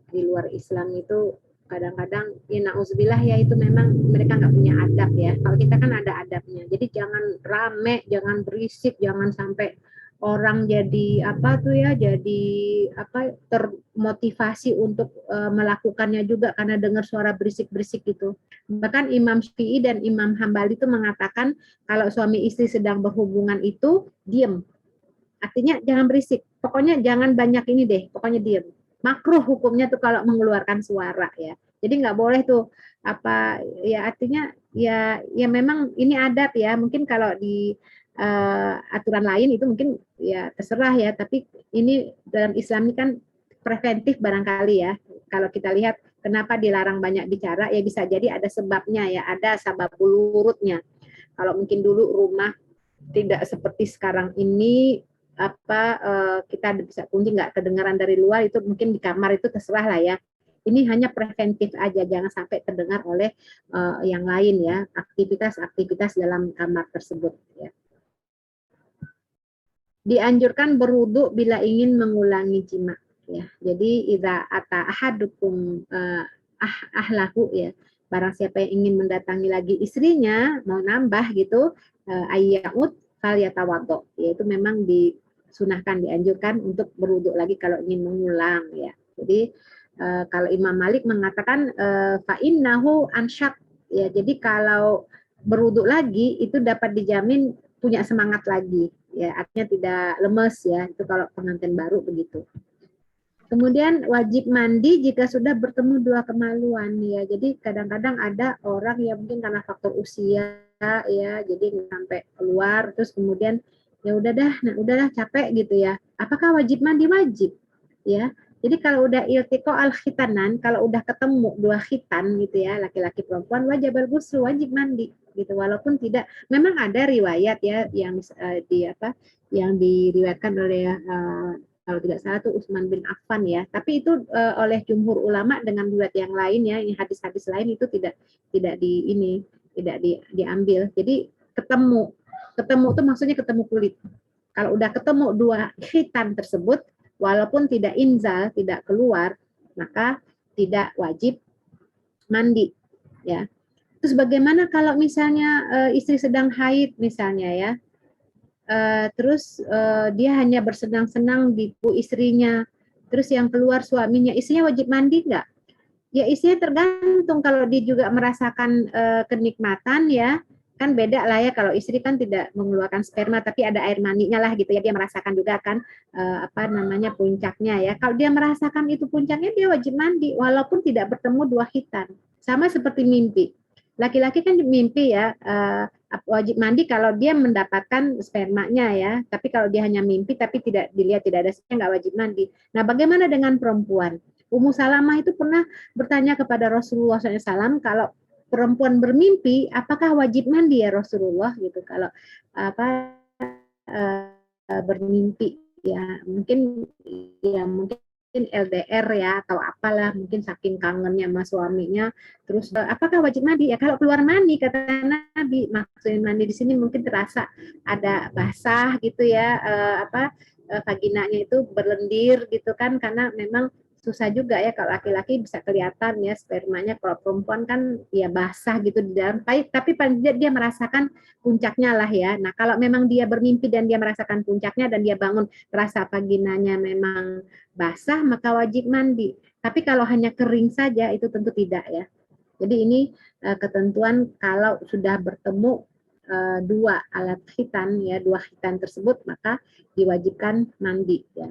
[SPEAKER 2] di luar Islam itu kadang-kadang ya na'udzubillah ya, itu memang mereka nggak punya adab ya. Kalau kita kan ada adabnya. Jadi jangan rame, jangan berisik, jangan sampai orang jadi termotivasi untuk melakukannya juga karena dengar suara berisik-berisik gitu. Bahkan Imam Syafi'i dan Imam Hambali itu mengatakan kalau suami istri sedang berhubungan itu diem. Artinya jangan berisik. Pokoknya jangan banyak ini deh, pokoknya diem. Makruh hukumnya tuh kalau mengeluarkan suara ya. Jadi nggak boleh tuh artinya ya memang ini adab ya. Mungkin kalau di aturan lain itu mungkin ya terserah ya, tapi ini dalam Islam ini kan preventif barangkali ya. Kalau kita lihat kenapa dilarang banyak bicara, ya bisa jadi ada sebabnya ya, ada sababul wurudnya. Kalau mungkin dulu rumah tidak seperti sekarang ini, kita bisa kunci nggak kedengaran dari luar, itu mungkin di kamar itu terserah lah ya. Ini hanya preventif aja, jangan sampai terdengar oleh yang lain ya, aktivitas-aktivitas dalam kamar tersebut ya. Dianjurkan berwudu bila ingin mengulangi jima ya. Jadi idza ata ahadukum ahlahu ya. Barang siapa yang ingin mendatangi lagi istrinya, mau nambah gitu, ayyaud fal yatawaddo. Yaitu memang disunahkan, dianjurkan untuk berwudu lagi kalau ingin mengulang ya. Jadi kalau Imam Malik mengatakan fa innahu ansyak ya. Jadi kalau berwudu lagi itu dapat dijamin punya semangat lagi. Ya, artinya tidak lemes ya, itu kalau pengantin baru begitu. Kemudian wajib mandi jika sudah bertemu dua kemaluan ya. Jadi kadang-kadang ada orang yang mungkin karena faktor usia ya, jadi sampai keluar terus kemudian ya udahlah capek gitu ya. Apakah wajib mandi? Wajib ya. Jadi kalau udah iltiko al-khitanan, kalau udah ketemu dua khitan gitu ya, laki-laki perempuan, wajib al-ghusl, wajib mandi gitu. Walaupun tidak, memang ada riwayat ya yang yang diriwayatkan oleh kalau tidak salah tuh Utsman bin Affan ya. Tapi itu oleh jumhur ulama dengan riwayat yang lain ya, yang hadis-hadis lain itu tidak diambil. Jadi ketemu itu maksudnya ketemu kulit. Kalau udah ketemu dua khitan tersebut, walaupun tidak inzal, tidak keluar, maka tidak wajib mandi ya. Terus bagaimana kalau misalnya istri sedang haid misalnya ya, terus dia hanya bersenang-senang di istrinya, terus yang keluar suaminya, istrinya wajib mandi nggak? Ya istrinya tergantung, kalau dia juga merasakan kenikmatan ya, kan beda lah ya, kalau istri kan tidak mengeluarkan sperma tapi ada air maninya lah gitu ya, dia merasakan juga kan puncaknya ya. Kalau dia merasakan itu puncaknya, dia wajib mandi walaupun tidak bertemu dua khitan. Sama seperti mimpi. Laki-laki kan mimpi ya, wajib mandi kalau dia mendapatkan spermanya ya. Tapi kalau dia hanya mimpi tapi tidak dilihat tidak ada sperma, nggak wajib mandi. Nah, bagaimana dengan perempuan? Ummu Salamah itu pernah bertanya kepada Rasulullah SAW, kalau perempuan bermimpi, apakah wajib mandi ya Rasulullah gitu? Kalau apa bermimpi ya mungkin LDR ya atau apalah, mungkin saking kangennya sama suaminya, terus apakah wajib mandi ya? Kalau keluar mani, kata Nabi, maksudnya mandi di sini mungkin terasa ada basah gitu ya, vaginanya itu berlendir gitu kan, karena memang susah juga ya, kalau laki-laki bisa kelihatan ya spermanya, kalau perempuan kan ya basah gitu di dalam, tapi paling tidak dia merasakan puncaknya lah ya. Nah, kalau memang dia bermimpi dan dia merasakan puncaknya dan dia bangun terasa vaginanya memang basah, maka wajib mandi. Tapi kalau hanya kering saja itu tentu tidak ya. Jadi ini ketentuan kalau sudah bertemu dua alat khitan ya, dua khitan tersebut, maka diwajibkan mandi ya.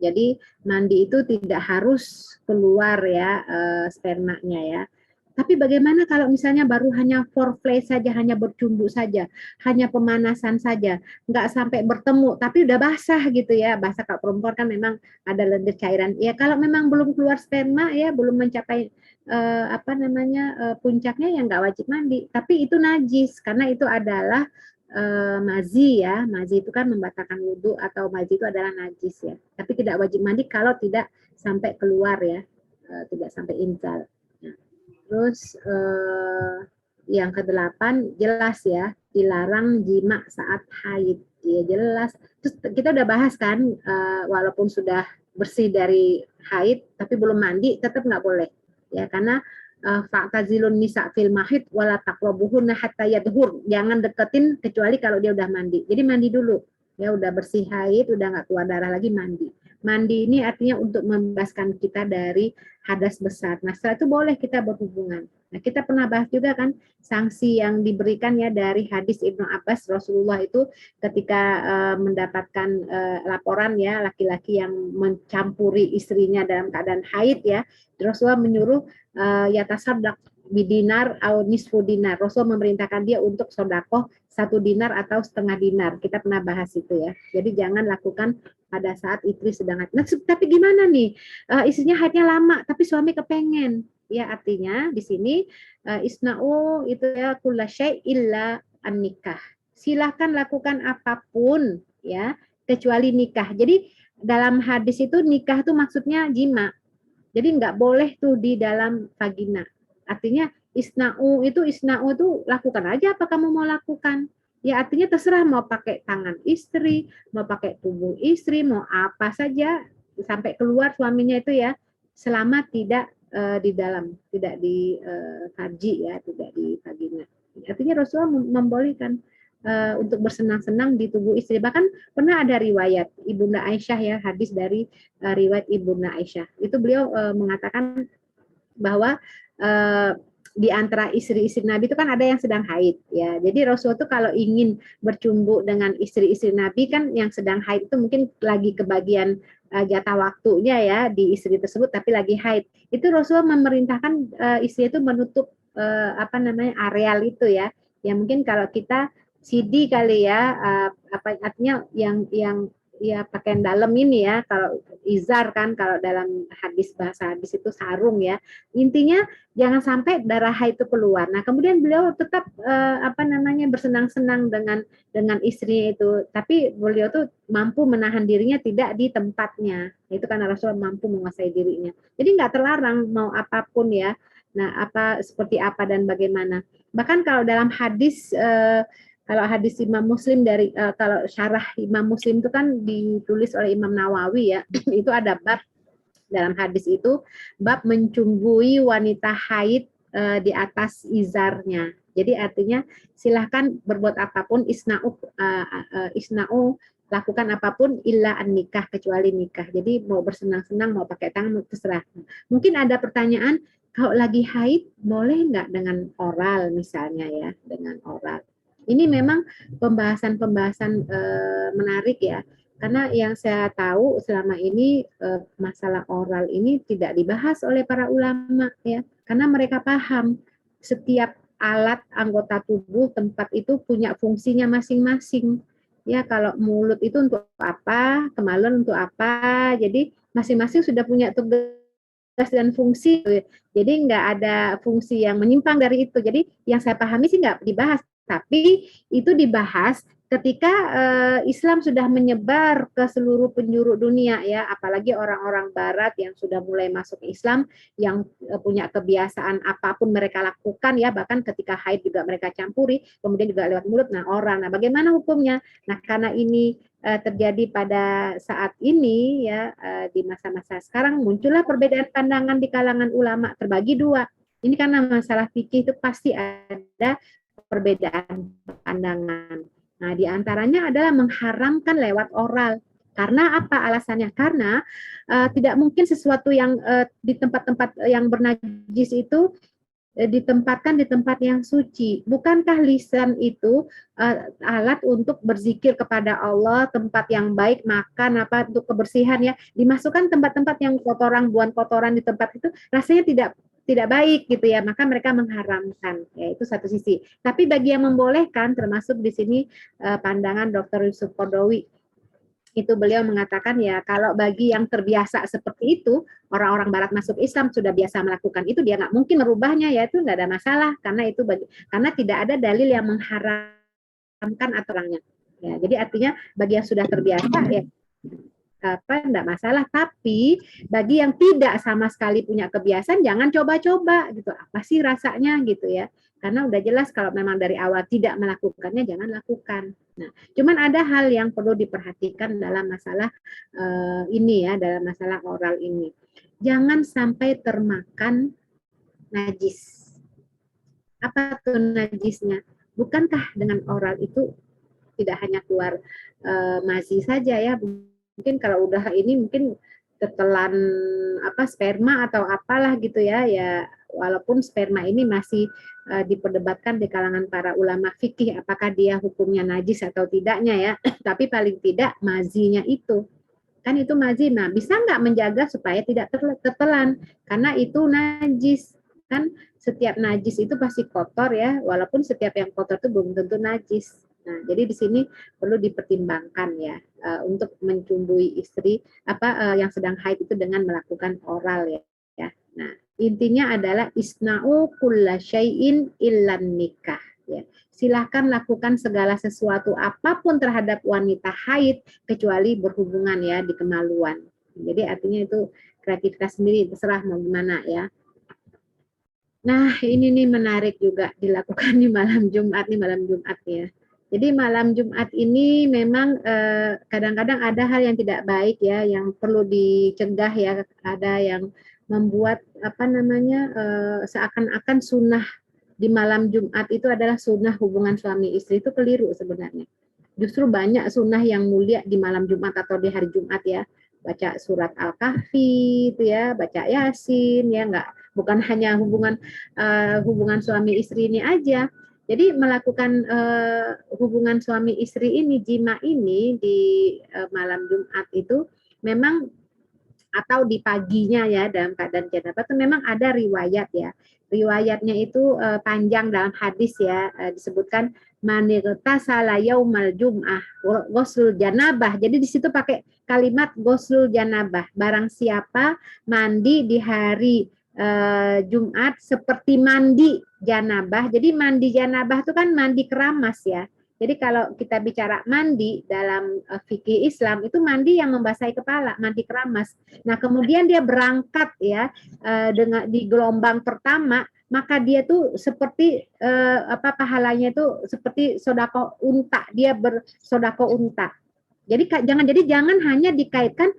[SPEAKER 2] Jadi mandi itu tidak harus keluar ya spermanya ya. Tapi bagaimana kalau misalnya baru hanya foreplay saja, hanya bercumbu saja, hanya pemanasan saja, nggak sampai bertemu, tapi udah basah gitu ya. Basah, kalau perempuan kan memang ada lendir cairan. Ya kalau memang belum keluar sperma ya, belum mencapai puncaknya, ya nggak wajib mandi. Tapi itu najis karena itu adalah mazi ya. Mazi itu kan membatalkan wudhu, atau mazi itu adalah najis ya. Tapi tidak wajib mandi kalau tidak sampai keluar ya, tidak sampai inzal. Nah, terus yang kedelapan, jelas ya, dilarang jima saat haid. Ya jelas. Terus kita udah bahas kan, walaupun sudah bersih dari haid tapi belum mandi, tetap nggak boleh ya, karena fa'tazilun nisa fil mahid wala taqrabuhunna hatta yadhur. Jangan deketin kecuali kalau dia udah mandi. Jadi mandi dulu. Ya udah bersih haid, udah nggak keluar darah lagi, mandi. Mandi ini artinya untuk membebaskan kita dari hadas besar. Nah, setelah itu boleh kita berhubungan. Nah, kita pernah bahas juga kan sanksi yang diberikan ya dari hadis Ibnu Abbas. Rasulullah itu ketika mendapatkan laporan ya laki-laki yang mencampuri istrinya dalam keadaan haid ya, Rasulullah menyuruh yatasaddaq bidinar atau nisfu dinar. Rasul memerintahkan dia untuk sodakoh 1 dinar atau setengah dinar. Kita pernah bahas itu ya. Jadi jangan lakukan pada saat istri sedang haid. Nah, tapi gimana nih? Istrinya haidnya lama, tapi suami kepengen. Ya artinya di sini isna'u itu ya kulla syai' illa an-nikah. Silakan lakukan apapun ya kecuali nikah. Jadi dalam hadis itu nikah itu maksudnya jima. Jadi nggak boleh tuh di dalam vagina. Artinya isna'u itu lakukan aja apa kamu mau lakukan. Ya artinya terserah mau pakai tangan istri, mau pakai tubuh istri, mau apa saja sampai keluar suaminya itu ya, selama tidak di dalam, tidak di farji ya, tidak di vagina. Artinya Rasulullah membolehkan untuk bersenang-senang di tubuh istri. Bahkan pernah ada riwayat Ibunda Aisyah ya, hadis dari riwayat Ibunda Aisyah. Itu beliau mengatakan bahwa di antara istri-istri Nabi itu kan ada yang sedang haid ya. Jadi Rasul itu kalau ingin bercumbu dengan istri-istri Nabi kan yang sedang haid itu mungkin lagi kebagian jatah waktunya ya di istri tersebut tapi lagi haid. Itu Rasul memerintahkan istri itu menutup areal itu ya. Ya mungkin kalau kita CD kali ya, artinya yang ya pakaian dalam ini ya, kalau izar kan kalau dalam bahasa hadis itu sarung ya. Intinya jangan sampai darah haid itu keluar. Nah, kemudian beliau tetap bersenang-senang dengan istrinya itu, tapi beliau tuh mampu menahan dirinya tidak di tempatnya. Itu karena Rasulullah mampu menguasai dirinya. Jadi nggak terlarang mau apapun ya. Nah, seperti apa dan bagaimana. Bahkan kalau dalam hadis kalau hadis Imam Muslim kalau syarah Imam Muslim itu kan ditulis oleh Imam Nawawi ya, itu ada bab dalam hadis itu, bab mencumbui wanita haid di atas izarnya. Jadi artinya silahkan berbuat apapun, isna'u lakukan apapun illa an nikah, kecuali nikah. Jadi mau bersenang-senang, mau pakai tangan, terserah. Mungkin ada pertanyaan, kalau lagi haid boleh nggak dengan oral misalnya ya, dengan oral. Ini memang pembahasan menarik ya, karena yang saya tahu selama ini masalah oral ini tidak dibahas oleh para ulama ya, karena mereka paham setiap alat anggota tubuh tempat itu punya fungsinya masing-masing. Ya, kalau mulut itu untuk apa, kemaluan untuk apa. Jadi masing-masing sudah punya tugas dan fungsi. Jadi nggak ada fungsi yang menyimpang dari itu. Jadi yang saya pahami sih nggak dibahas, tapi itu dibahas ketika Islam sudah menyebar ke seluruh penjuru dunia ya, apalagi orang-orang Barat yang sudah mulai masuk Islam, yang punya kebiasaan apapun mereka lakukan ya, bahkan ketika haid juga mereka campuri, kemudian juga lewat mulut. Nah orang, nah bagaimana hukumnya? Nah karena ini terjadi pada saat ini ya, di masa-masa sekarang muncullah perbedaan pandangan di kalangan ulama, terbagi dua. Ini karena masalah fikih itu pasti ada perbedaan pandangan. Nah, di antaranya adalah mengharamkan lewat oral. Karena apa alasannya? Karena tidak mungkin sesuatu yang di tempat-tempat yang bernajis itu ditempatkan di tempat yang suci. Bukankah lisan itu alat untuk berzikir kepada Allah, tempat yang baik, makan apa untuk kebersihan ya. Dimasukkan tempat-tempat yang kotoran, buang kotoran di tempat itu rasanya tidak baik gitu ya, maka mereka mengharamkan ya, itu satu sisi. Tapi bagi yang membolehkan, termasuk di sini pandangan Dr. Yusuf Qaradawi, itu beliau mengatakan ya kalau bagi yang terbiasa seperti itu, orang-orang Barat masuk Islam sudah biasa melakukan itu, dia nggak mungkin merubahnya ya, itu nggak ada masalah karena itu karena tidak ada dalil yang mengharamkan aturannya. Ya, jadi artinya bagi yang sudah terbiasa ya enggak masalah, tapi bagi yang tidak sama sekali punya kebiasaan jangan coba-coba gitu, apa sih rasanya gitu ya, karena udah jelas kalau memang dari awal tidak melakukannya jangan lakukan. Nah cuman ada hal yang perlu diperhatikan dalam masalah ini ya, dalam masalah oral ini, jangan sampai termakan najis. Apa tuh najisnya? Bukankah dengan oral itu tidak hanya keluar mazi saja ya, mungkin kalau udah ini mungkin tetelan apa sperma atau apalah gitu ya, ya walaupun sperma ini masih diperdebatkan di kalangan para ulama fikih apakah dia hukumnya najis atau tidaknya ya, tapi paling tidak mazinya itu kan itu mazi. Nah bisa nggak menjaga supaya tidak tetelan karena itu najis kan, setiap najis itu pasti kotor ya, walaupun setiap yang kotor itu belum tentu najis. Nah, jadi di sini perlu dipertimbangkan ya untuk mencumbui istri yang sedang haid itu dengan melakukan oral ya. Nah, intinya adalah isna'u kulla syai'in illan nikah ya. Silahkan lakukan segala sesuatu apapun terhadap wanita haid kecuali berhubungan ya di kemaluan. Jadi artinya itu kreativitas sendiri, terserah mau gimana ya. Nah, ini nih menarik juga dilakukan di malam Jumat ya. Jadi malam Jumat ini memang kadang-kadang ada hal yang tidak baik ya, yang perlu dicegah ya. Ada yang membuat seakan-akan sunnah di malam Jumat itu adalah sunnah hubungan suami istri, itu keliru sebenarnya. Justru banyak sunnah yang mulia di malam Jumat atau di hari Jumat ya. Baca surat Al-Kahfi itu ya, baca Yasin ya, bukan hanya hubungan suami istri ini aja. Jadi melakukan hubungan suami istri ini, jima ini di malam Jumat itu memang, atau di paginya ya dalam keadaan janabah itu memang ada riwayat ya. Riwayatnya itu panjang dalam hadis ya, disebutkan manirtasala yaumal jum'ah ghuslul janabah. Jadi di situ pakai kalimat ghuslul janabah. Barang siapa mandi di hari Jumat seperti mandi janabah. Jadi mandi janabah itu kan mandi keramas ya. Jadi kalau kita bicara mandi dalam fikih Islam itu mandi yang membasahi kepala, mandi keramas. Nah kemudian dia berangkat ya dengan di gelombang pertama, maka dia tuh seperti pahalanya itu seperti sodako unta, dia bersodako unta. Jadi jangan hanya dikaitkan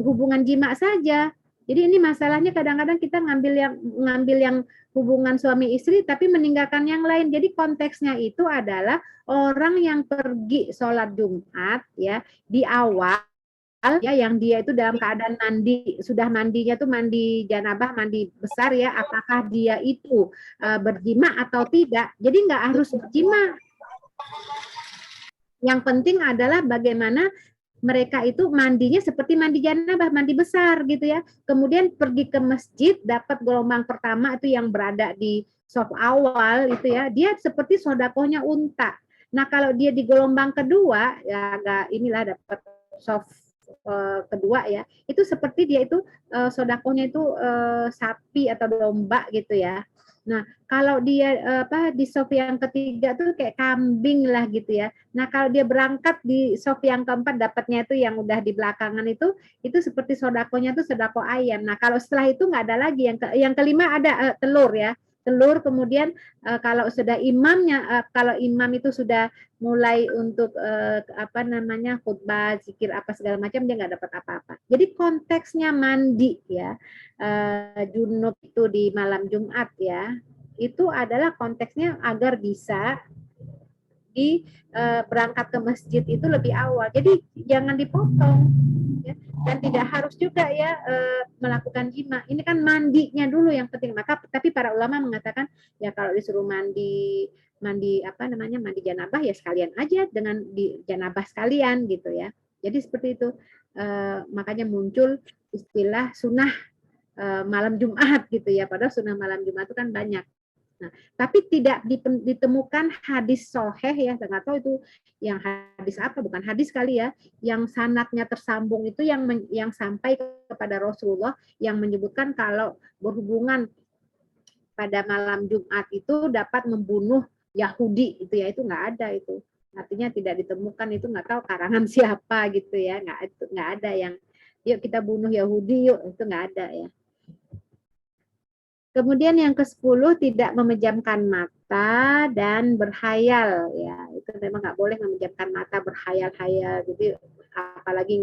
[SPEAKER 2] hubungan jima saja. Jadi ini masalahnya kadang-kadang kita ngambil yang hubungan suami istri tapi meninggalkan yang lain. Jadi konteksnya itu adalah orang yang pergi sholat Jumat ya di awal ya, yang dia itu dalam keadaan mandi, sudah mandinya tuh mandi janabah, mandi besar ya, apakah dia itu berjima atau tidak. Jadi nggak harus berjima. Yang penting adalah bagaimana mereka itu mandinya seperti mandi janabah, mandi besar gitu ya. Kemudian pergi ke masjid, dapat gelombang pertama itu yang berada di saf awal itu ya, dia seperti sodakohnya unta. Nah kalau dia di gelombang kedua, ya agak inilah dapat saf kedua ya, itu seperti dia itu sodakohnya itu sapi atau domba gitu ya. Nah, kalau dia di saf yang ketiga tuh kayak kambing lah gitu ya. Nah, kalau dia berangkat di saf yang keempat dapatnya itu yang udah di belakangan itu seperti sodakonya tuh sodako ayam. Nah, kalau setelah itu nggak ada lagi. Yang kelima ada telur ya. Telur kemudian kalau sudah imamnya kalau imam itu sudah mulai untuk khutbah, zikir apa segala macam dia nggak dapat apa-apa. Jadi konteksnya mandi ya junub itu di malam Jumat ya, itu adalah konteksnya agar bisa berangkat ke masjid itu lebih awal. Jadi jangan dipotong ya. Dan tidak harus juga ya melakukan jima. Ini kan mandinya dulu yang penting. Maka tapi para ulama mengatakan ya kalau disuruh mandi mandi janabah ya sekalian aja dengan di janabah sekalian gitu ya. Jadi seperti itu. Makanya muncul istilah sunnah malam Jumat gitu ya. Padahal sunnah malam Jumat itu kan banyak. Nah, tapi tidak ditemukan hadis soheh ya, nggak tahu itu yang hadis apa, bukan hadis kali ya, yang sanadnya tersambung itu yang sampai kepada Rasulullah yang menyebutkan kalau berhubungan pada malam Jumat itu dapat membunuh Yahudi itu ya, itu nggak ada itu. Artinya tidak ditemukan, itu nggak tahu karangan siapa gitu ya, nggak ada yang yuk kita bunuh Yahudi yuk, itu nggak ada ya. Kemudian yang ke-10 tidak memejamkan mata dan berhayal ya. Itu memang nggak boleh memejamkan mata berhayal-hayal. Jadi apalagi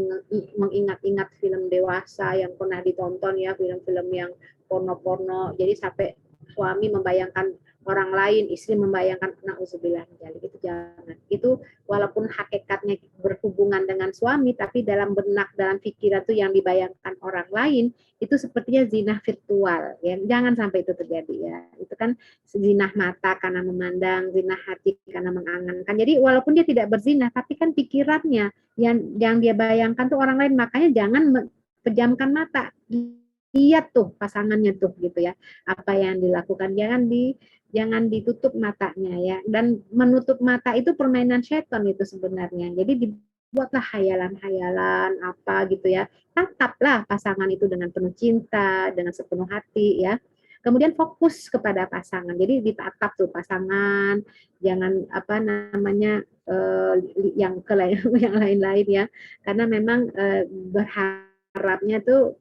[SPEAKER 2] mengingat-ingat film dewasa yang pernah ditonton ya, film-film yang porno-porno. Jadi sampai suami membayangkan orang lain, istri membayangkan na'udzubillah, itu jangan. Itu walaupun hakikatnya berhubungan dengan suami, tapi dalam benak, dalam pikiran itu yang dibayangkan orang lain, itu sepertinya zina virtual ya, jangan sampai itu terjadi ya. Itu kan zina mata karena memandang, zina hati karena mengangankan. Jadi walaupun dia tidak berzina tapi kan pikirannya yang dia bayangkan tuh orang lain, makanya jangan pejamkan mata, lihat tuh pasangannya tuh gitu ya, apa yang dilakukan, jangan ditutup matanya ya. Dan menutup mata itu permainan setan itu sebenarnya. Jadi buatlah hayalan-hayalan apa gitu ya, tataplah pasangan itu dengan penuh cinta, dengan sepenuh hati ya. Kemudian fokus kepada pasangan, jadi ditatap tuh pasangan, jangan yang yang lain-lain ya, karena memang berharapnya tuh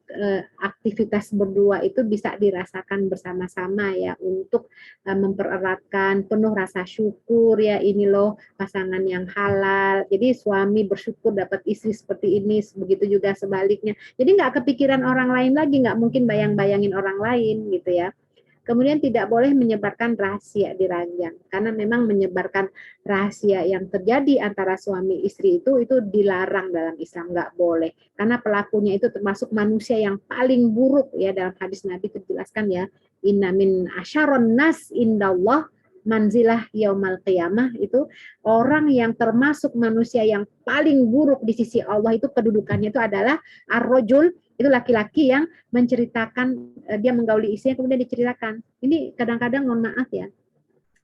[SPEAKER 2] aktivitas berdua itu bisa dirasakan bersama-sama ya, untuk mempereratkan penuh rasa syukur ya, ini loh pasangan yang halal. Jadi suami bersyukur dapat istri seperti ini, begitu juga sebaliknya. Jadi nggak kepikiran orang lain lagi, nggak mungkin bayang-bayangin orang lain gitu ya. Kemudian tidak boleh menyebarkan rahasia di ranjang, karena memang menyebarkan rahasia yang terjadi antara suami istri itu dilarang dalam Islam, nggak boleh. Karena pelakunya itu termasuk manusia yang paling buruk ya, dalam hadis Nabi terjelaskan ya, inna min asyaron nas indallah manzilah yaumal qiyamah, itu orang yang termasuk manusia yang paling buruk di sisi Allah itu kedudukannya itu adalah ar-rajul, itu laki-laki yang menceritakan dia menggauli istrinya kemudian diceritakan. Ini kadang-kadang mohon maaf ya,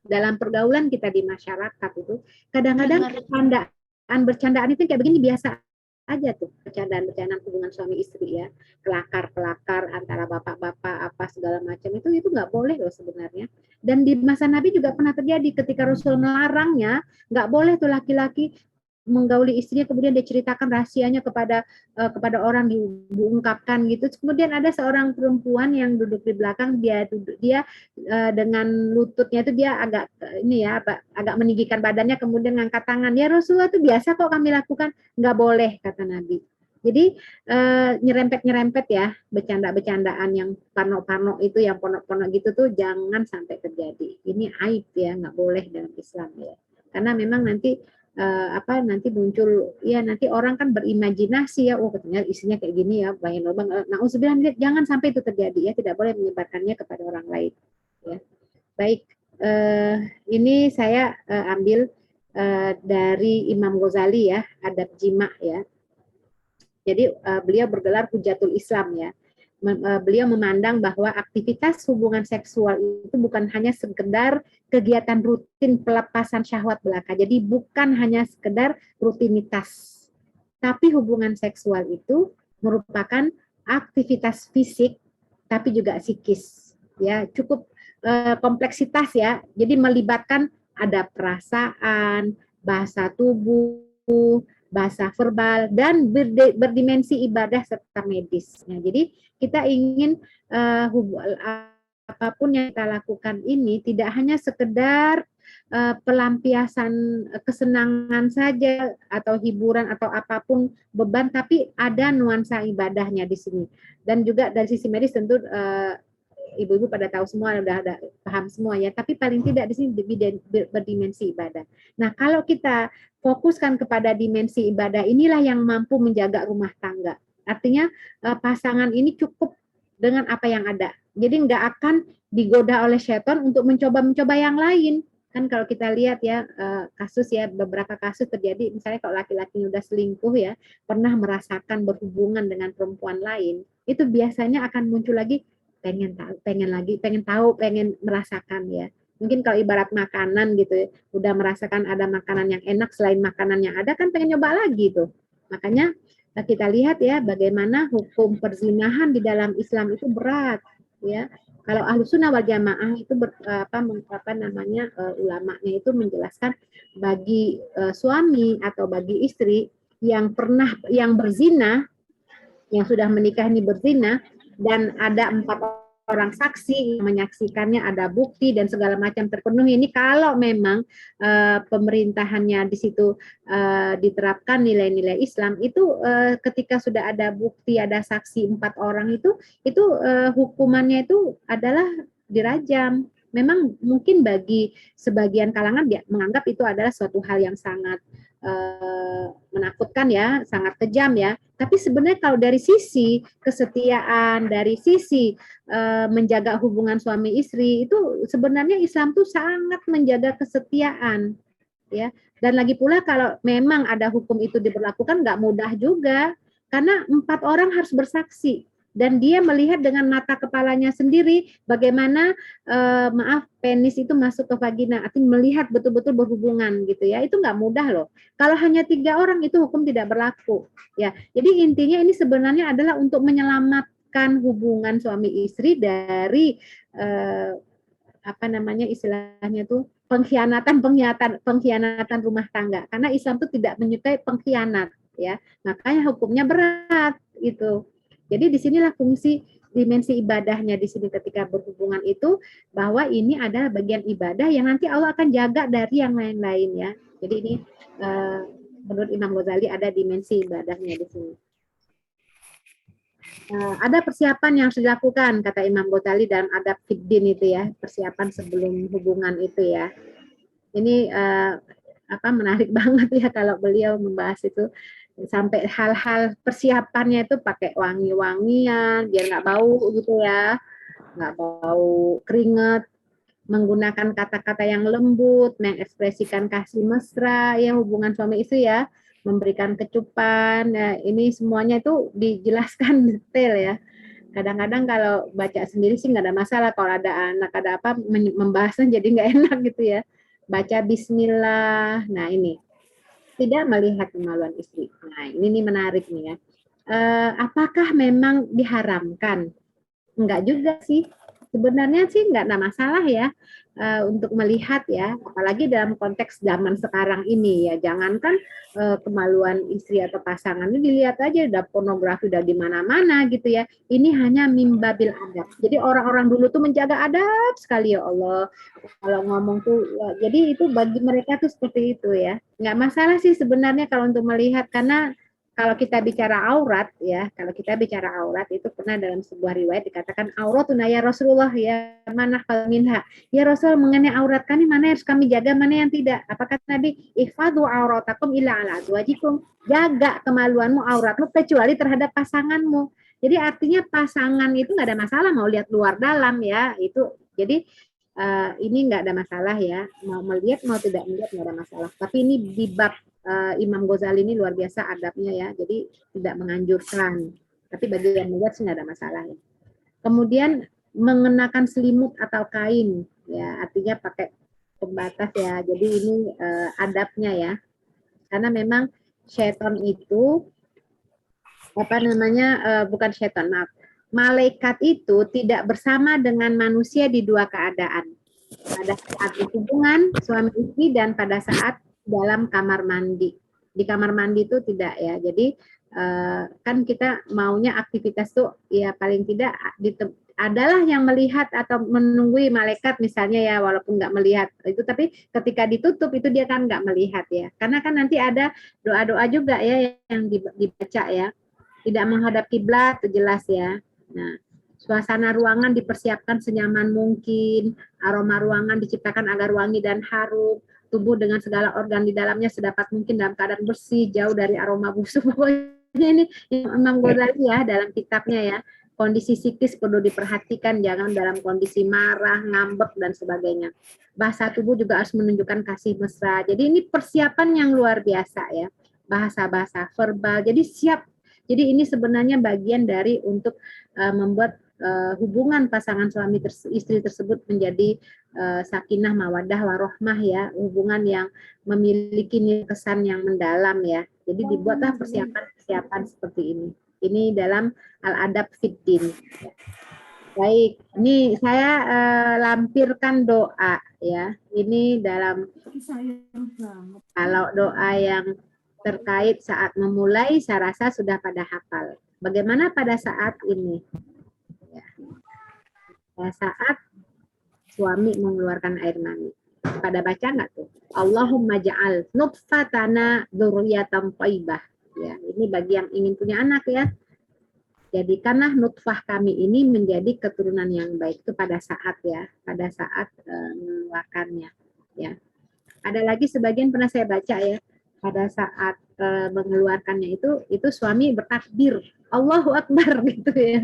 [SPEAKER 2] dalam pergaulan kita di masyarakat itu kadang-kadang bercandaan itu kayak begini biasa aja tuh, bercandaan hubungan suami istri ya, kelakar antara bapak-bapak apa segala macam, itu nggak boleh loh sebenarnya. Dan di masa Nabi juga pernah terjadi ketika Rasul melarangnya, nggak boleh tuh laki-laki menggauli istrinya kemudian diceritakan rahasianya kepada orang, diungkapkan gitu. Kemudian ada seorang perempuan yang duduk di belakang, dia dengan lututnya itu dia agak agak meninggikan badannya kemudian ngangkat tangan, ya Rasulullah itu biasa kok kami lakukan. Nggak boleh kata Nabi. Jadi nyerempet ya, bercandaan yang parno itu, yang ponok-ponok gitu tuh jangan sampai terjadi. Ini aib ya, nggak boleh dalam Islam ya. Karena memang nanti nanti muncul ya, nanti orang kan berimajinasi ya, oh katanya isinya kayak gini ya, bayang lubang. Nauzubillah, jangan sampai itu terjadi ya, tidak boleh menyebarkannya kepada orang lain ya. Baik, ini saya ambil dari Imam Ghazali ya, adab jima ya. Jadi beliau bergelar Hujatul Islam ya. Beliau memandang bahwa aktivitas hubungan seksual itu bukan hanya sekedar kegiatan rutin pelepasan syahwat belaka. Jadi bukan hanya sekedar rutinitas. Tapi hubungan seksual itu merupakan aktivitas fisik tapi juga psikis. Ya, cukup kompleksitas ya. Jadi melibatkan ada perasaan, bahasa tubuh, bahasa verbal, dan berdimensi ibadah serta medis. Nah, jadi kita ingin apapun yang kita lakukan ini tidak hanya sekedar pelampiasan kesenangan saja atau hiburan atau apapun beban, tapi ada nuansa ibadahnya di sini. Dan juga dari sisi medis tentu ibu-ibu pada tahu semua, udah ada paham semua ya, tapi paling tidak di sini berdimensi ibadah. Nah, kalau kita fokuskan kepada dimensi ibadah, inilah yang mampu menjaga rumah tangga. Artinya pasangan ini cukup dengan apa yang ada. Jadi nggak akan digoda oleh setan untuk mencoba-mencoba yang lain. Kan kalau kita lihat ya kasus ya, beberapa kasus terjadi, misalnya kalau laki-laki udah selingkuh ya, pernah merasakan berhubungan dengan perempuan lain, itu biasanya akan muncul lagi pengen tahu, pengen merasakan ya. Mungkin kalau ibarat makanan gitu ya, udah merasakan ada makanan yang enak selain makanan yang ada, kan pengen nyoba lagi tuh. Makanya kita lihat ya bagaimana hukum perzinahan di dalam Islam itu berat ya. Kalau Ahlus Sunnah wal Jamaah itu ulamanya itu menjelaskan bagi suami atau bagi istri yang berzina, yang sudah menikah ini berzina, dan ada 4 orang saksi yang menyaksikannya, ada bukti dan segala macam terpenuhi. Ini kalau memang pemerintahannya di situ diterapkan nilai-nilai Islam, itu ketika sudah ada bukti, ada saksi 4 orang itu hukumannya itu adalah dirajam. Memang mungkin bagi sebagian kalangan dia menganggap itu adalah suatu hal yang sangat menakutkan ya, sangat kejam ya. Tapi sebenarnya kalau dari sisi kesetiaan, dari sisi menjaga hubungan suami istri, itu sebenarnya Islam tuh sangat menjaga kesetiaan ya. Dan lagi pula kalau memang ada hukum itu diberlakukan nggak mudah juga, karena 4 orang harus bersaksi dan dia melihat dengan mata kepalanya sendiri bagaimana penis itu masuk ke vagina, artinya melihat betul-betul berhubungan gitu ya. Itu nggak mudah loh. Kalau hanya 3 orang itu hukum tidak berlaku ya. Jadi intinya ini sebenarnya adalah untuk menyelamatkan hubungan suami istri dari istilahnya tuh pengkhianatan rumah tangga, karena Islam tuh tidak menyukai pengkhianat ya. Makanya hukumnya berat itu. Jadi disinilah fungsi dimensi ibadahnya di sini ketika berhubungan itu, bahwa ini adalah bagian ibadah yang nanti Allah akan jaga dari yang lain-lain ya. Jadi ini menurut Imam Ghazali ada dimensi ibadahnya di sini. Ada persiapan yang harus dilakukan kata Imam Ghazali dalam adab fiddin itu ya, persiapan sebelum hubungan itu ya. Ini menarik banget ya kalau beliau membahas itu, sampai hal-hal persiapannya itu pakai wangi-wangian biar nggak bau gitu ya, nggak bau keringat, menggunakan kata-kata yang lembut, mengekspresikan kasih mesra ya hubungan suami istri ya, memberikan kecupan ya, ini semuanya itu dijelaskan detail ya. Kadang-kadang kalau baca sendiri sih nggak ada masalah, kalau ada anak ada apa membahasnya jadi nggak enak gitu ya. Baca Bismillah, nah ini tidak melihat kemaluan istri. Nah, ini nih menarik nih ya. Apakah memang diharamkan? Enggak juga sih. Sebenarnya sih enggak ada masalah ya untuk melihat ya, apalagi dalam konteks zaman sekarang ini ya. Jangankan kemaluan istri atau pasangan ini dilihat aja, udah pornografi udah di mana-mana gitu ya. Ini hanya mimbabil adab. Jadi orang-orang dulu tuh menjaga adab sekali ya Allah. Kalau ngomong tuh, jadi itu bagi mereka tuh seperti itu ya. Nggak masalah sih sebenarnya kalau untuk melihat, karena kalau kita bicara aurat ya, kalau kita bicara aurat itu pernah dalam sebuah riwayat dikatakan auratuna ya Rasulullah ya mana minha. Ya Rasul, mengenai aurat kami mana yang harus kami jaga, mana yang tidak. Apakah Nabi ihfadhu auratakum illa ala azwajikum. Jaga kemaluanmu, auratmu kecuali terhadap pasanganmu. Jadi artinya pasangan itu nggak ada masalah mau lihat luar dalam ya, itu. Jadi ini nggak ada masalah ya, mau melihat mau tidak melihat nggak ada masalah. Tapi ini di bab Imam Ghazali ini luar biasa adabnya ya, jadi tidak menganjurkan. Tapi bagi yang melihat sih nggak ada masalah ya. Kemudian mengenakan selimut atau kain, ya artinya pakai pembatas ya. Jadi ini adabnya ya, karena memang syaitan itu apa namanya bukan syaitan, maaf, malaikat itu tidak bersama dengan manusia di dua keadaan. Pada saat hubungan suami istri dan pada saat dalam kamar mandi. Di kamar mandi itu tidak ya. Jadi kan kita maunya aktivitas tuh ya paling tidak adalah yang melihat atau menunggui malaikat misalnya ya, walaupun nggak melihat itu, tapi ketika ditutup itu dia kan nggak melihat ya. Karena kan nanti ada doa-doa juga ya yang dibaca ya. Tidak menghadap kiblat itu jelas ya. Nah, suasana ruangan dipersiapkan senyaman mungkin, aroma ruangan diciptakan agar wangi dan harum, tubuh dengan segala organ di dalamnya sedapat mungkin dalam keadaan bersih, jauh dari aroma busuk. Pokoknya ini Imam Ghazali ya dalam kitabnya ya. Kondisi psikis perlu diperhatikan, jangan dalam kondisi marah, ngambek, dan sebagainya. Bahasa tubuh juga harus menunjukkan kasih mesra. Jadi ini persiapan yang luar biasa ya. Bahasa-bahasa verbal. Jadi siap. Jadi ini sebenarnya bagian dari untuk membuat hubungan pasangan suami istri tersebut menjadi sakinah mawadah warohmah ya, hubungan yang memiliki kesan yang mendalam ya. Jadi dibuatlah persiapan-persiapan seperti ini. Ini dalam Al-Adab Fiddin. Baik, ini saya lampirkan doa ya. Ini dalam kalau doa yang terkait saat memulai, saya rasa sudah pada hafal. Bagaimana pada saat ini? Ya. Pada saat suami mengeluarkan air mani. Pada baca nggak tuh? Allahumma ja'al nutfatana dzurriyyatan thayyibah. Ya, ini bagi yang ingin punya anak ya. Jadikanlah nutfah kami ini menjadi keturunan yang baik itu pada saat ya, pada saat mengeluarkannya. Ya. Ada lagi sebagian pernah saya baca ya, pada saat mengeluarkannya itu suami bertakbir Allahu Akbar gitu ya.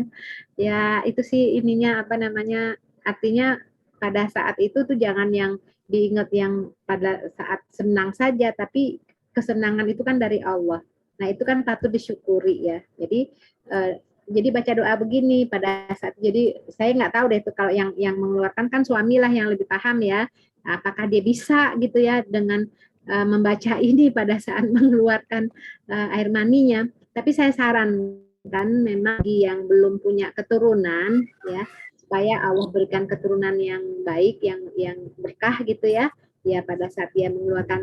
[SPEAKER 2] Ya itu sih ininya apa namanya, artinya pada saat itu tuh jangan yang diingat yang pada saat senang saja, tapi kesenangan itu kan dari Allah. Nah itu kan patut disyukuri ya. Jadi baca doa begini pada saat, jadi saya nggak tahu deh itu kalau yang mengeluarkan kan suamilah yang lebih paham ya, apakah dia bisa gitu ya dengan membaca ini pada saat mengeluarkan air maninya. Tapi saya sarankan memang bagi yang belum punya keturunan ya, supaya Allah berikan keturunan yang baik, yang berkah gitu ya. Ya pada saat dia mengeluarkan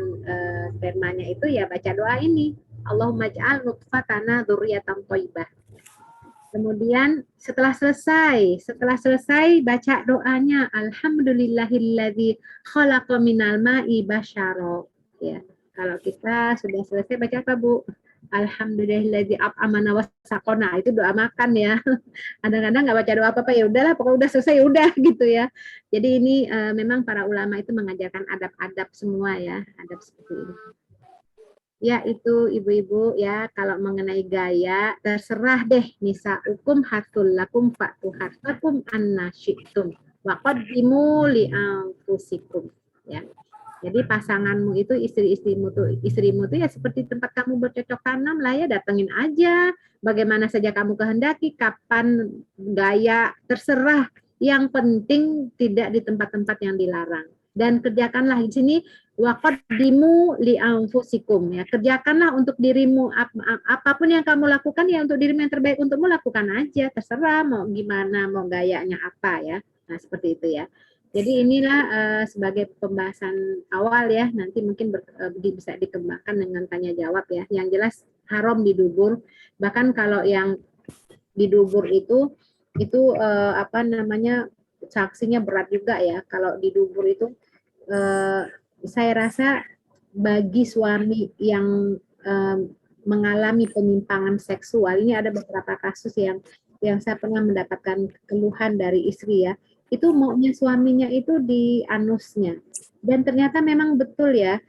[SPEAKER 2] spermanya itu ya baca doa ini. Allahumma ja'al nutfatana dzurriyyatan thayyibah. Kemudian setelah selesai baca doanya alhamdulillahilladzi khalaqa minal ma'i basyara. Ya. Kalau kita sudah selesai baca apa, Bu? Alhamdulillahilladzi at'amana wa saqona. Itu doa makan ya. Kadang-kadang nggak baca doa apa-apa, ya udahlah pokoknya udah selesai udah gitu ya. Jadi ini memang para ulama itu mengajarkan adab-adab semua ya, adab seperti ini. Ya itu ibu-ibu ya, kalau mengenai gaya terserah deh, nisaukum hatul lakum fa'tu hartakum anna syi'tum wa qaddimu li anfusikum ya. Jadi pasanganmu itu istrimu tuh ya seperti tempat kamu bercocok tanam lah ya, datengin aja bagaimana saja kamu kehendaki, kapan gaya terserah, yang penting tidak di tempat-tempat yang dilarang. Dan kerjakanlah di sini waqaddimu li anfusikum ya, kerjakanlah untuk dirimu apapun yang kamu lakukan ya untuk dirimu yang terbaik untukmu, lakukan aja, terserah mau gimana, mau gayanya apa ya. Nah seperti itu ya. Jadi inilah sebagai pembahasan awal ya, nanti mungkin bisa dikembangkan dengan tanya jawab ya. Yang jelas haram didubur, bahkan kalau yang didubur itu apa namanya, sanksinya berat juga ya. Kalau didubur itu saya rasa bagi suami yang mengalami penyimpangan seksual, ini ada beberapa kasus yang saya pernah mendapatkan keluhan dari istri ya, itu maunya suaminya itu di anusnya, dan ternyata memang betul ya,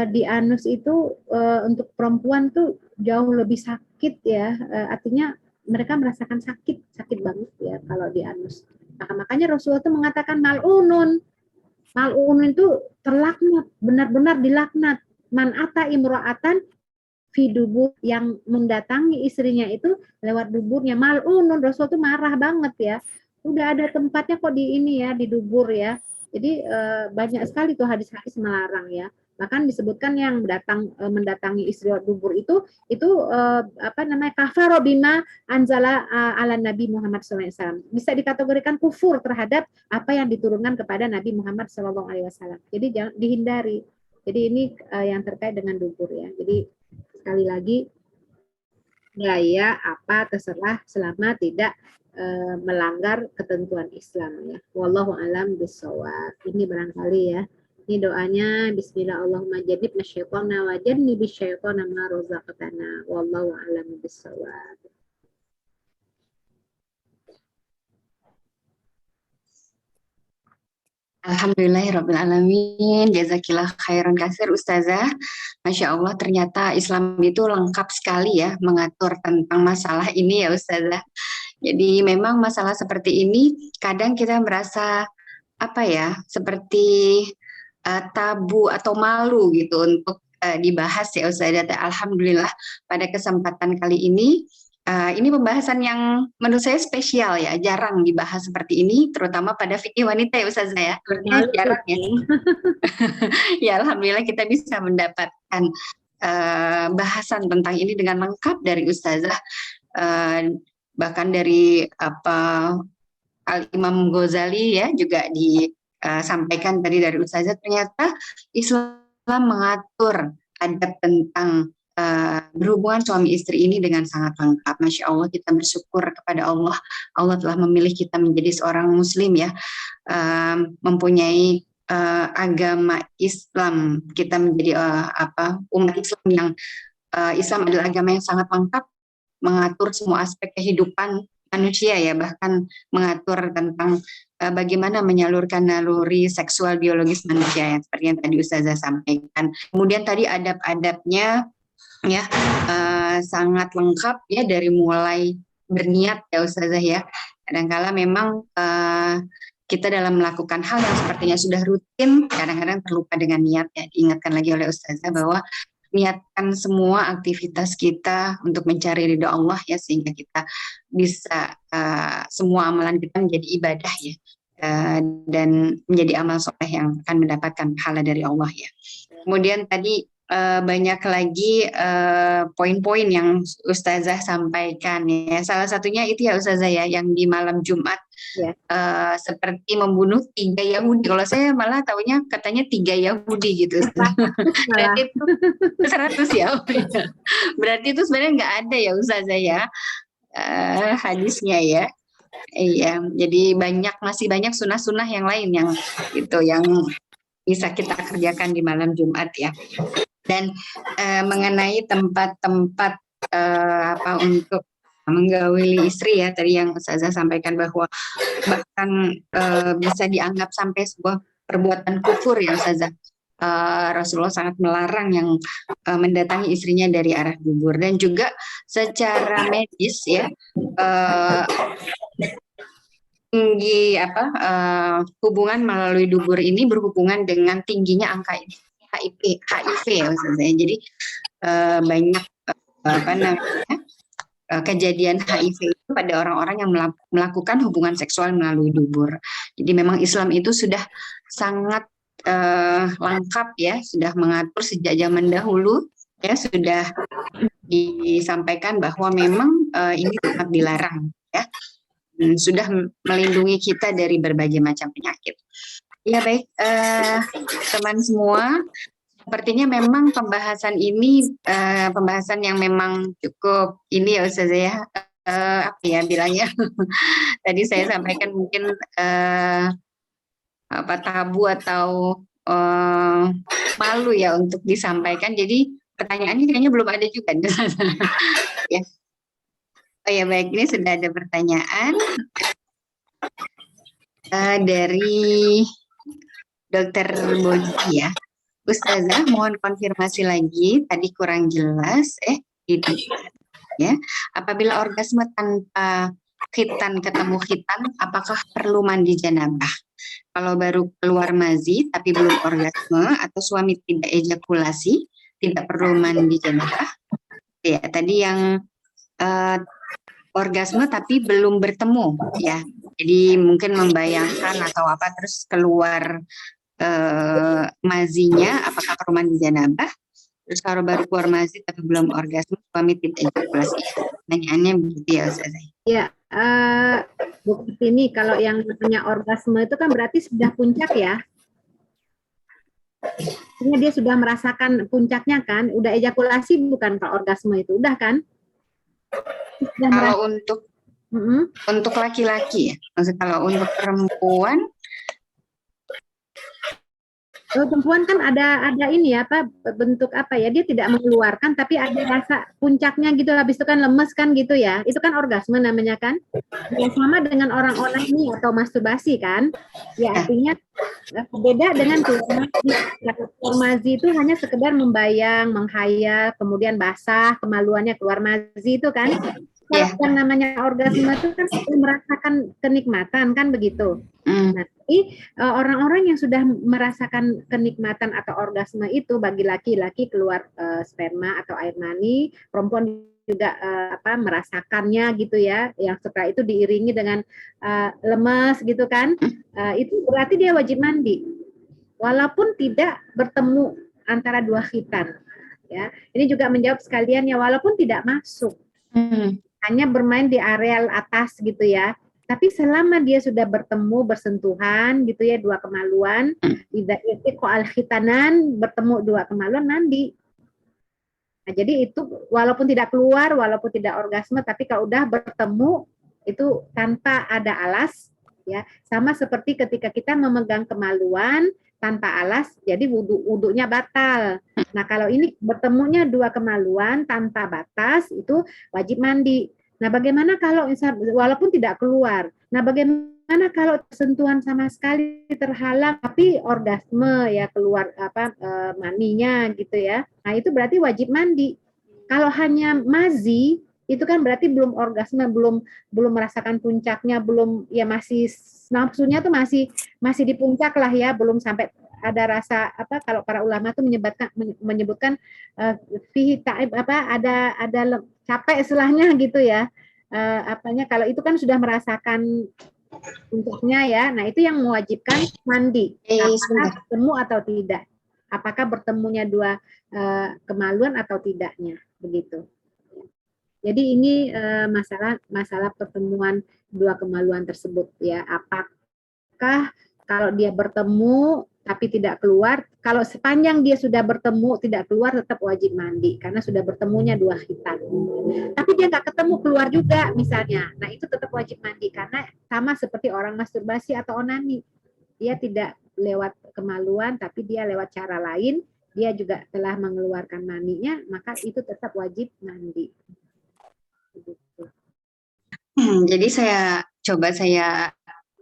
[SPEAKER 2] di anus itu untuk perempuan tuh jauh lebih sakit ya, artinya mereka merasakan sakit banget ya kalau di anus. Makanya Rasulullah itu mengatakan mal'unun itu terlaknat, benar-benar dilaknat. Man ata imro'atan fi dubur, yang mendatangi istrinya itu lewat duburnya. Mal'unun, Rasul tuh marah banget ya. Udah ada tempatnya kok di ini ya, di dubur ya. Jadi banyak sekali tuh hadis-hadis melarang ya. Bahkan disebutkan yang mendatangi istri dubur itu apa namanya, kafaro bima anzala ala Nabi Muhammad SAW. Bisa dikategorikan kufur terhadap apa yang diturunkan kepada Nabi Muhammad SAW. Jadi jangan dihindari. Jadi ini yang terkait dengan dubur ya. Jadi sekali lagi, gaya apa terserah selama tidak melanggar ketentuan Islam ya. Wallahu alam bisawab. Ini barangkali ya. Ini doanya, bismillah Allahumma jannibna syaitana wa jannibish syaitana ma razaqtana. Wallahu alam bisawab.
[SPEAKER 1] Alhamdulillahirrabbilalamin. Jazakillah khairan kasir Ustazah. Masya Allah, ternyata Islam itu lengkap sekali ya mengatur tentang masalah ini ya Ustazah. Jadi memang masalah seperti ini kadang kita merasa apa ya, seperti tabu atau malu gitu untuk dibahas ya Ustazah. Alhamdulillah pada kesempatan kali ini pembahasan yang menurut saya spesial ya, jarang dibahas seperti ini, terutama pada fikih wanita ya Ustazah ya. Sepertinya jarang ya. Ya Alhamdulillah kita bisa mendapatkan bahasan tentang ini dengan lengkap dari Ustazah, bahkan dari Al-Imam Ghazali ya juga disampaikan tadi dari Ustazah. Ternyata Islam mengatur adab tentang berhubungan suami istri ini dengan sangat lengkap. Masya Allah, kita bersyukur kepada Allah. Allah telah memilih kita menjadi seorang muslim ya, mempunyai agama Islam. Kita menjadi umat Islam yang Islam adalah agama yang sangat lengkap, mengatur semua aspek kehidupan manusia ya, bahkan mengatur tentang bagaimana menyalurkan naluri seksual biologis manusia yang seperti yang tadi Ustazah sampaikan. Kemudian tadi adab-adabnya ya sangat lengkap ya, dari mulai berniat ya Ustazah ya. Kadang-kala memang kita dalam melakukan hal yang sepertinya sudah rutin, kadang-kadang terlupa dengan niat ya. Diingatkan lagi oleh Ustazah bahwa niatkan semua aktivitas kita untuk mencari ridha Allah ya, sehingga kita bisa semua amalan kita menjadi ibadah ya, dan menjadi amal soleh yang akan mendapatkan pahala dari Allah ya. Kemudian tadi banyak lagi poin-poin yang Ustazah sampaikan ya. Salah satunya itu ya Ustazah ya, yang di malam Jumat ya. Seperti membunuh 3 Yahudi. Kalau saya malah taunya katanya 3 Yahudi gitu. Berarti itu 100 ya. Berarti itu sebenarnya nggak ada ya Ustazah ya hadisnya ya. Iya, jadi masih banyak sunah-sunah yang lain yang itu yang bisa kita kerjakan di malam Jumat ya. Dan mengenai tempat-tempat untuk menggauli istri ya, tadi yang Ustazah sampaikan bahwa bahkan bisa dianggap sampai sebuah perbuatan kufur ya Ustazah. Rasulullah sangat melarang yang mendatangi istrinya dari arah dubur. Dan juga secara medis ya, tinggi hubungan melalui dubur ini berhubungan dengan tingginya angka HIV ya Ustazah. Jadi banyak kejadian HIV itu pada orang-orang yang melakukan hubungan seksual melalui dubur. Jadi memang Islam itu sudah sangat lengkap ya, sudah mengatur sejak zaman dahulu ya, sudah disampaikan bahwa memang ini tetap dilarang ya, sudah melindungi kita dari berbagai macam penyakit. Ya baik, teman semua, sepertinya memang pembahasan ini pembahasan yang memang cukup ini ya Ustazah ya, apa ya bilangnya tadi saya sampaikan mungkin tabu atau malu ya untuk disampaikan. Jadi pertanyaannya kayaknya belum ada juga ya. Oh ya baik, ini sudah ada pertanyaan dari Dokter Boji ya. Ustazah, mohon konfirmasi lagi, tadi kurang jelas ya. Apabila orgasme tanpa khitan ketemu khitan, apakah perlu mandi janabah? Kalau baru keluar mazi tapi belum orgasme atau suami tidak ejakulasi, tidak perlu mandi janabah. Ya, tadi yang orgasme tapi belum bertemu ya. Jadi mungkin membayangkan atau apa terus keluar mazinya, apakah perlu mandi janabah? Terus kalau baru keluar mazi tapi belum orgasme, suami tidak ejakulasi. Pertanyaannya begitu ya Ustazah.
[SPEAKER 2] Ya, Bu ini kalau yang namanya orgasme itu kan berarti sudah puncak ya. Artinya dia sudah merasakan puncaknya kan, udah ejakulasi bukan Pak orgasme itu, udah kan? Sudah
[SPEAKER 1] Kalau untuk laki-laki ya, maksud kalau untuk perempuan
[SPEAKER 2] perempuan kan ada ini ya, apa bentuk apa ya, dia tidak mengeluarkan tapi ada rasa puncaknya gitu, habis itu kan lemes kan gitu ya, itu kan orgasme namanya kan, ya sama dengan orang ini atau masturbasi kan, ya artinya beda dengan keluar mazi itu hanya sekedar membayang, menghayal, kemudian basah, kemaluannya keluar mazi itu kan. Kalau yang namanya orgasme itu kan merasakan kenikmatan kan begitu. Nah, tapi orang-orang yang sudah merasakan kenikmatan atau orgasme itu bagi laki-laki keluar sperma atau air mani, perempuan juga merasakannya gitu ya, yang setelah itu diiringi dengan lemes gitu kan, itu berarti dia wajib mandi, walaupun tidak bertemu antara dua khitan. Ya, ini juga menjawab sekalian ya, walaupun tidak masuk. Hanya bermain di areal atas gitu ya. Tapi selama dia sudah bertemu, bersentuhan gitu ya, dua kemaluan, tidak al khitanan, bertemu dua kemaluan mandi. Nah, jadi itu walaupun tidak keluar, walaupun tidak orgasme, tapi kalau udah bertemu itu tanpa ada alas ya, sama seperti ketika kita memegang kemaluan tanpa alas, jadi wudhunya batal. Nah, kalau ini bertemunya dua kemaluan tanpa batas, itu wajib mandi. Nah, bagaimana kalau walaupun tidak keluar? Nah, bagaimana kalau sentuhan sama sekali terhalang tapi orgasme ya, keluar maninya gitu ya. Nah, itu berarti wajib mandi. Kalau hanya mazi itu kan berarti belum orgasme, belum merasakan puncaknya, belum ya, masih nafsunya tuh masih di puncak lah ya, belum sampai ada rasa kalau para ulama tuh menyebutkan ada capek istilahnya gitu ya, kalau itu kan sudah merasakan puncaknya ya. Nah, itu yang mewajibkan mandi, apakah bertemu atau tidak, apakah bertemunya dua kemaluan atau tidaknya, begitu. Jadi ini masalah pertemuan dua kemaluan tersebut ya, apakah kalau dia bertemu tapi tidak keluar, kalau sepanjang dia sudah bertemu tidak keluar tetap wajib mandi karena sudah bertemunya dua khitan. Tapi dia nggak ketemu keluar juga misalnya, nah itu tetap wajib mandi karena sama seperti orang masturbasi atau onani, dia tidak lewat kemaluan tapi dia lewat cara lain, dia juga telah mengeluarkan maninya, maka itu tetap wajib mandi.
[SPEAKER 1] Jadi saya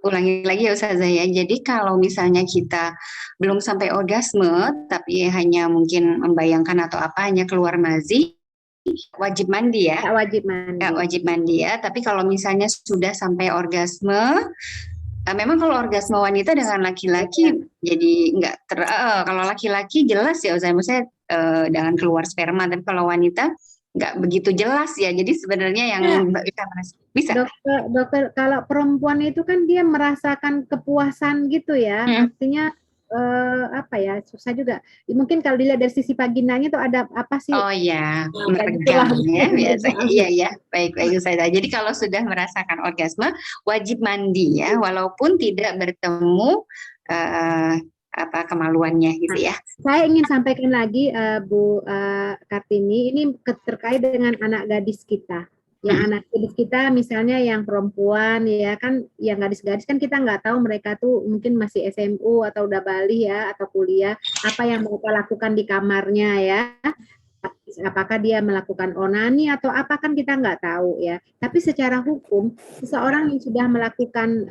[SPEAKER 1] ulangi lagi ya Ustazah ya. Jadi kalau misalnya kita belum sampai orgasme tapi hanya mungkin membayangkan atau apa, hanya keluar mazi, wajib mandi ya?
[SPEAKER 2] Nggak wajib mandi.
[SPEAKER 1] Nggak wajib mandi ya. Tapi kalau misalnya sudah sampai orgasme, memang kalau orgasme wanita dengan laki-laki jadi nggak kalau laki-laki jelas ya Ustazah, maksudnya dengan keluar sperma, tapi kalau wanita nggak begitu jelas ya. Jadi sebenarnya yang bisa.
[SPEAKER 2] Dokter, kalau perempuan itu kan dia merasakan kepuasan gitu ya, artinya susah juga. Mungkin kalau dilihat dari sisi vaginanya itu ada apa sih?
[SPEAKER 1] Oh ya, meregangnya biasanya. Iya, baik saya. Jadi kalau sudah merasakan orgasme wajib mandi ya, walaupun tidak bertemu kemaluannya gitu ya.
[SPEAKER 2] Saya ingin sampaikan lagi Bu Kartini, ini terkait dengan anak gadis kita. Yang anak gadis kita misalnya yang perempuan ya kan, yang gadis-gadis kan kita nggak tahu mereka tuh mungkin masih SMU atau udah balik ya atau kuliah, apa yang mereka lakukan di kamarnya ya. Apakah dia melakukan onani atau apa kan kita nggak tahu ya. Tapi secara hukum seseorang yang sudah melakukan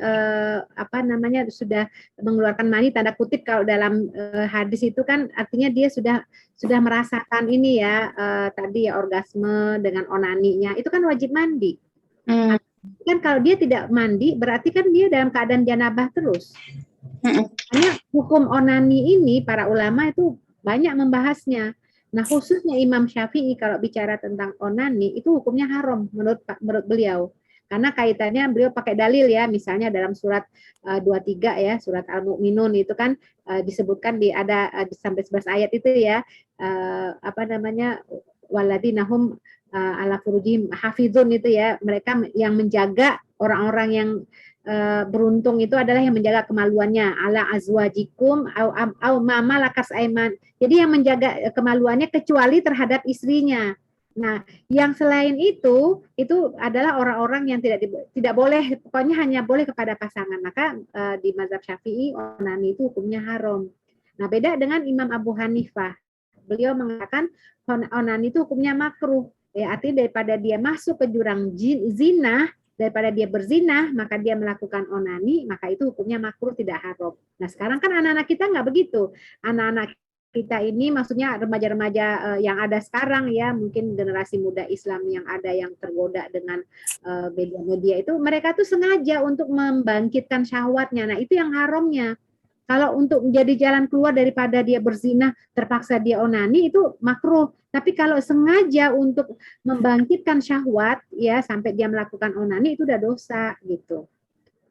[SPEAKER 2] sudah mengeluarkan mani tanda kutip kalau dalam hadis itu kan artinya dia sudah merasakan ini ya tadi ya orgasme dengan onaninya itu kan wajib mandi. Kan kalau dia tidak mandi berarti kan dia dalam keadaan janabah terus. Karena hukum onani ini para ulama itu banyak membahasnya. Nah, khususnya Imam Syafi'i kalau bicara tentang onani itu hukumnya haram menurut beliau. Karena kaitannya beliau pakai dalil ya, misalnya dalam surat 23 ya, surat Al-Mu'minun itu kan disebutkan ada sampai 11 ayat itu ya, apa namanya, waladinahum ala furujim hafizun itu ya, mereka yang menjaga orang-orang yang beruntung itu adalah yang menjaga kemaluannya, ala azwajikum au mama lakas aiman. Jadi yang menjaga kemaluannya kecuali terhadap istrinya. Nah, yang selain itu adalah orang-orang yang tidak boleh, pokoknya hanya boleh kepada pasangan. Maka di mazhab Syafi'i onani itu hukumnya haram. Nah, beda dengan Imam Abu Hanifah. Beliau mengatakan onani itu hukumnya makruh. Ya, artinya daripada dia masuk ke jurang zina, daripada dia berzina, maka dia melakukan onani, maka itu hukumnya makruh, tidak haram. Nah, sekarang kan anak-anak kita nggak begitu. Anak-anak kita ini maksudnya remaja-remaja yang ada sekarang ya, mungkin generasi muda Islam yang ada yang tergoda dengan media-media itu, mereka tuh sengaja untuk membangkitkan syahwatnya. Nah, itu yang haramnya. Kalau untuk menjadi jalan keluar daripada dia berzina, terpaksa dia onani, itu makruh. Tapi kalau sengaja untuk membangkitkan syahwat, ya sampai dia melakukan onani, itu udah dosa gitu.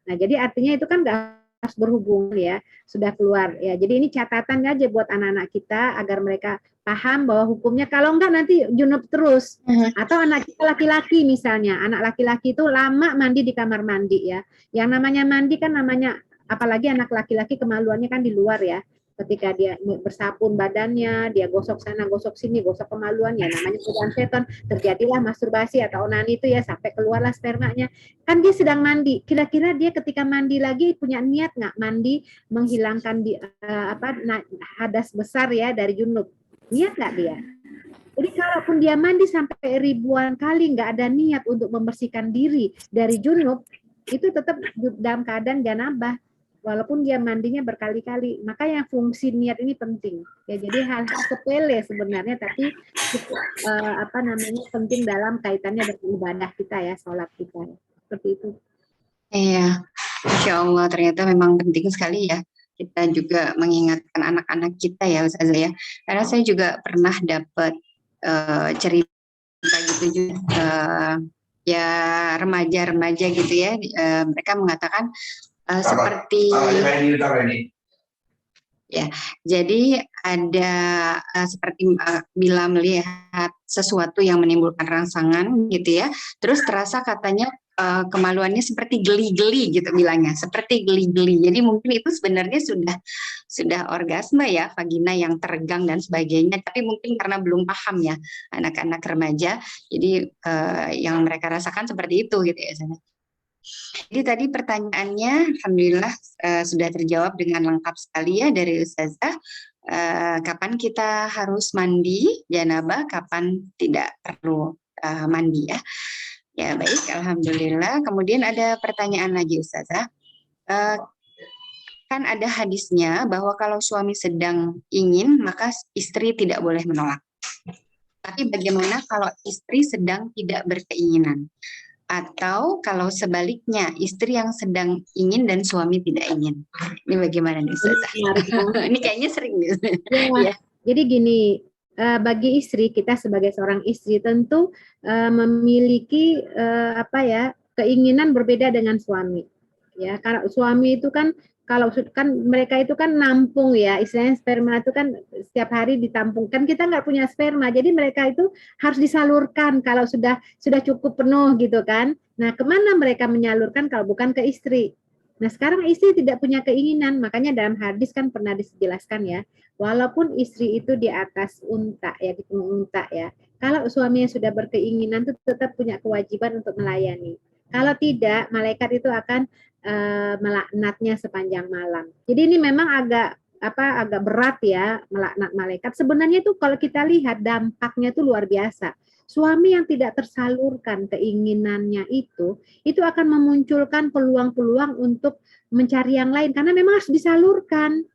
[SPEAKER 2] Nah, jadi artinya itu kan nggak harus berhubung ya, sudah keluar ya. Jadi ini catatan aja buat anak-anak kita agar mereka paham bahwa hukumnya kalau enggak nanti junub terus. Atau anak kita laki-laki misalnya, anak laki-laki itu lama mandi di kamar mandi ya. Yang namanya mandi kan namanya, apalagi anak laki-laki kemaluannya kan di luar ya. Ketika dia bersapun badannya, dia gosok sana, gosok sini, gosok kemaluannya, namanya godaan setan, terjadilah masturbasi atau onani itu ya, sampai keluarlah spermanya. Kan dia sedang mandi. Kira-kira dia ketika mandi lagi punya niat nggak mandi menghilangkan hadas besar ya dari junub? Niat nggak dia? Jadi kalaupun dia mandi sampai ribuan kali nggak ada niat untuk membersihkan diri dari junub, itu tetap dalam keadaan janabah. Walaupun dia mandinya berkali-kali, maka yang fungsi niat ini penting. Ya, jadi hal-hal sepele sebenarnya, tapi penting dalam kaitannya dengan ibadah kita ya, sholat kita. Seperti itu.
[SPEAKER 1] Iya, Masya Allah, ternyata memang penting sekali ya kita juga mengingatkan anak-anak kita ya Ustazah ya. Karena saya juga pernah dapat cerita gitu juga, ya remaja-remaja gitu ya, mereka mengatakan seperti ya, jadi ada seperti bila melihat sesuatu yang menimbulkan rangsangan gitu ya, terus terasa katanya kemaluannya seperti geli-geli gitu bilangnya, seperti geli-geli. Jadi mungkin itu sebenarnya sudah orgasme ya, vagina yang teregang dan sebagainya, tapi mungkin karena belum paham ya anak-anak remaja, jadi yang mereka rasakan seperti itu gitu ya. Jadi tadi pertanyaannya alhamdulillah sudah terjawab dengan lengkap sekali ya dari Ustazah. Kapan kita harus mandi janabah, kapan tidak perlu mandi ya. Ya baik, alhamdulillah. Kemudian ada pertanyaan lagi Ustazah. Kan ada hadisnya bahwa kalau suami sedang ingin maka istri tidak boleh menolak. Tapi bagaimana kalau istri sedang tidak berkeinginan? Atau kalau sebaliknya istri yang sedang ingin dan suami tidak ingin. Ini bagaimana nih Ustazah? Ini kayaknya sering nih.
[SPEAKER 2] Ya. Jadi gini, bagi istri, kita sebagai seorang istri tentu memiliki keinginan berbeda dengan suami. Ya, karena suami itu kan kalau kan mereka itu kan nampung ya, istilahnya sperma itu kan setiap hari ditampung. Kan kita nggak punya sperma, jadi mereka itu harus disalurkan kalau sudah cukup penuh gitu kan. Nah, kemana mereka menyalurkan kalau bukan ke istri? Nah, sekarang istri tidak punya keinginan, makanya dalam hadis kan pernah dijelaskan ya, walaupun istri itu di atas unta ya, di punggung unta ya, kalau suaminya sudah berkeinginan itu tetap punya kewajiban untuk melayani. Kalau tidak, malaikat itu akan melaknatnya sepanjang malam. Jadi ini memang agak berat ya melaknat malaikat. Sebenarnya itu kalau kita lihat dampaknya itu luar biasa. Suami yang tidak tersalurkan keinginannya itu akan memunculkan peluang-peluang untuk mencari yang lain karena memang harus disalurkan.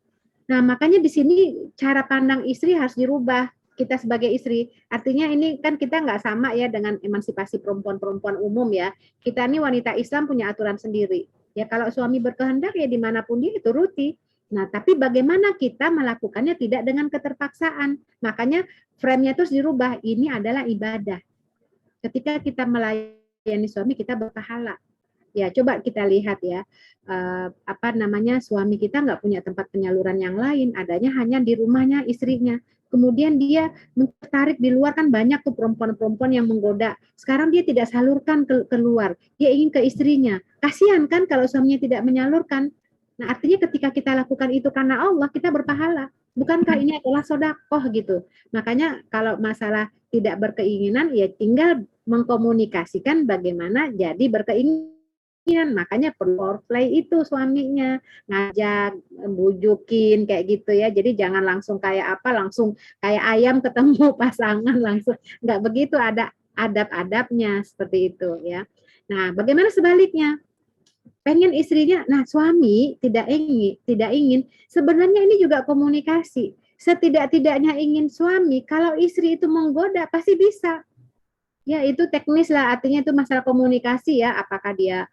[SPEAKER 2] Nah, makanya di sini cara pandang istri harus dirubah. Kita sebagai istri, artinya ini kan kita nggak sama ya dengan emansipasi perempuan-perempuan umum ya. Kita ini wanita Islam punya aturan sendiri. Ya kalau suami berkehendak ya dimanapun dia turuti. Nah, tapi bagaimana kita melakukannya tidak dengan keterpaksaan? Makanya frame-nya terus dirubah. Ini adalah ibadah. Ketika kita melayani suami, kita berpahala. Ya, coba kita lihat ya, suami kita nggak punya tempat penyaluran yang lain, adanya hanya di rumahnya istrinya. Kemudian dia tertarik di luar, kan banyak tuh perempuan-perempuan yang menggoda. Sekarang dia tidak salurkan keluar, dia ingin ke istrinya. Kasihan kan kalau suaminya tidak menyalurkan. Nah, artinya ketika kita lakukan itu karena Allah, kita berpahala. Bukankah ini adalah sodakoh gitu? Makanya kalau masalah tidak berkeinginan, ya tinggal mengkomunikasikan bagaimana jadi berkeinginan. Makanya perlu play itu suaminya, ngajak, bujukin kayak gitu ya. Jadi jangan langsung kayak langsung kayak ayam ketemu pasangan langsung. Nggak begitu, ada adab-adabnya seperti itu ya. Nah, bagaimana sebaliknya? Pengen istrinya, nah suami tidak ingin, sebenarnya ini juga komunikasi. Setidak-tidaknya ingin suami, kalau istri itu menggoda pasti bisa. Ya itu teknis lah, artinya itu masalah komunikasi ya, apakah dia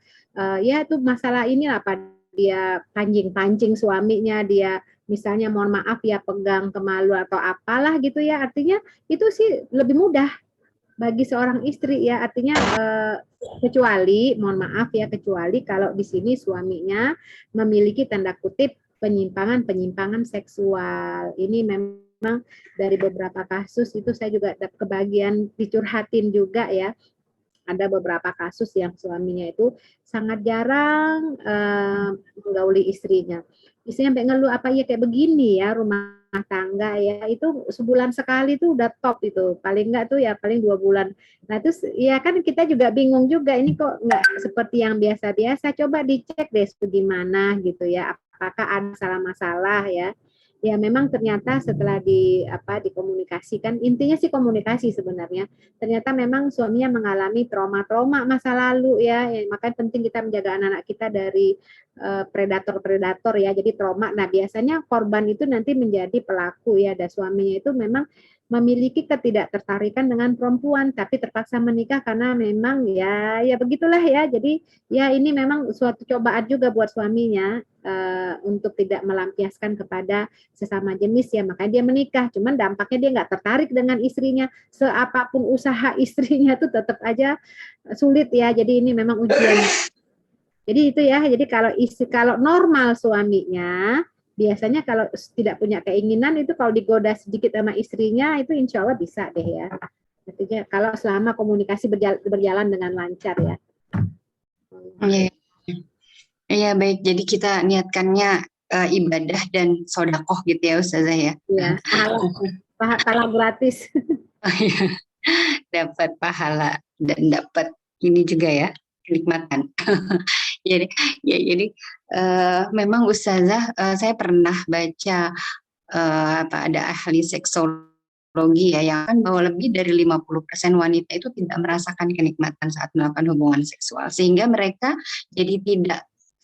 [SPEAKER 2] ya itu masalah ini apa dia pancing-pancing suaminya, dia misalnya mohon maaf ya pegang kemalu atau apalah gitu ya, artinya itu sih lebih mudah bagi seorang istri ya, artinya kecuali mohon maaf ya, kecuali kalau di sini suaminya memiliki tanda kutip penyimpangan seksual. Ini memang dari beberapa kasus itu saya juga kebagian dicurhatin juga ya. Ada beberapa kasus yang suaminya itu sangat jarang menggauli istrinya. Istrinya sampai ngeluh, apa ya kayak begini ya rumah tangga ya, itu sebulan sekali tuh udah top itu, paling enggak tuh ya paling 2 bulan. Nah terus ya kan kita juga bingung juga, ini kok nggak seperti yang biasa-biasa, coba dicek deh gimana gitu ya, apakah ada masalah ya. Ya memang ternyata setelah dikomunikasikan, intinya sih komunikasi sebenarnya, ternyata memang suaminya mengalami trauma-trauma masa lalu ya, makanya penting kita menjaga anak-anak kita dari predator-predator ya, jadi trauma. Nah biasanya korban itu nanti menjadi pelaku ya, dan suaminya itu memang memiliki ketidaktertarikan dengan perempuan, tapi terpaksa menikah karena memang ya begitulah ya. Jadi ya ini memang suatu cobaan juga buat suaminya untuk tidak melampiaskan kepada sesama jenis ya, makanya dia menikah. Cuman dampaknya dia nggak tertarik dengan istrinya, seapapun usaha istrinya tuh tetap aja sulit ya. Jadi ini memang ujian. Jadi itu ya. Jadi kalau normal suaminya biasanya kalau tidak punya keinginan itu kalau digoda sedikit sama istrinya itu insya Allah bisa deh ya. Artinya kalau selama komunikasi berjalan dengan lancar ya.
[SPEAKER 1] Iya, iya baik. Jadi kita niatkannya ibadah dan sodakoh gitu ya Ustazah ya.
[SPEAKER 2] Iya, pahala gratis.
[SPEAKER 1] Oh, iya. Dapat pahala dan dapat ini juga ya kenikmatan. jadi memang Ustazah, saya pernah baca ada ahli seksologi ya yang kan bahwa lebih dari 50% wanita itu tidak merasakan kenikmatan saat melakukan hubungan seksual, sehingga mereka jadi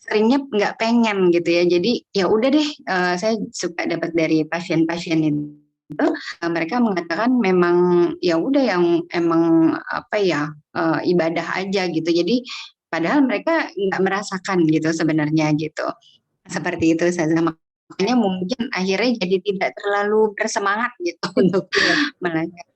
[SPEAKER 1] seringnya nggak pengen gitu ya. Jadi ya udah deh, saya suka dapat dari pasien-pasien itu, mereka mengatakan memang ya udah yang emang ibadah aja gitu. Jadi padahal mereka nggak merasakan gitu sebenarnya gitu. Seperti itu saja, makanya mungkin akhirnya jadi tidak terlalu bersemangat gitu untuk belajar.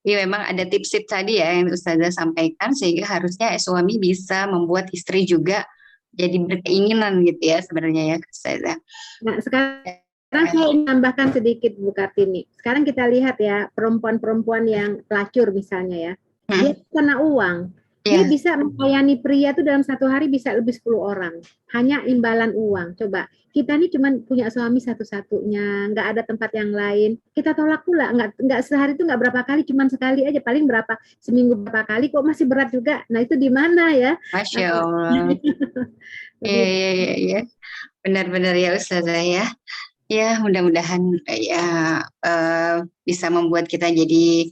[SPEAKER 1] Ya memang ada tips-tips tadi ya yang Ustazah sampaikan, sehingga harusnya suami bisa membuat istri juga jadi berkeinginan gitu ya sebenarnya ya Ustazah.
[SPEAKER 2] Nah sekarang saya ingin tambahkan sedikit Bu Kartini. Sekarang kita lihat ya perempuan-perempuan yang pelacur misalnya ya, dia kena uang. Dia bisa melayani pria itu dalam 1 hari bisa lebih 10 orang. Hanya imbalan uang. Coba, kita ini cuma punya suami satu-satunya, nggak ada tempat yang lain. Kita tolak pula, nggak sehari itu nggak berapa kali, cuma sekali aja, paling seminggu berapa kali, kok masih berat juga. Nah itu di mana ya?
[SPEAKER 1] Masya Allah. Iya. Benar-benar ya Ustazah ya. Ya mudah-mudahan ya bisa membuat kita jadi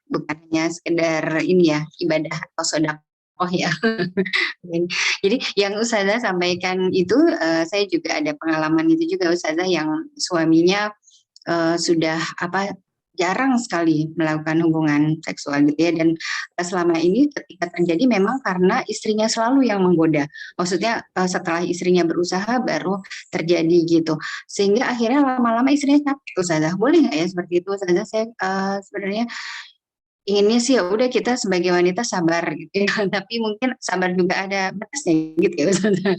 [SPEAKER 1] bukan hanya sekedar ini ya ibadah atau sedekah ya. Jadi yang Ustazah sampaikan itu saya juga ada pengalaman itu juga Ustazah, yang suaminya sudah jarang sekali melakukan hubungan seksual gitu ya, dan selama ini ketika terjadi memang karena istrinya selalu yang menggoda. Maksudnya setelah istrinya berusaha baru terjadi gitu. Sehingga akhirnya lama-lama istrinya capek, Ustazah. Boleh nggak ya seperti itu, Ustazah? Saya sebenarnya inginnya sih ya udah kita sebagai wanita sabar gitu ya, tapi mungkin sabar juga ada batasnya gitu ya, Ustazah.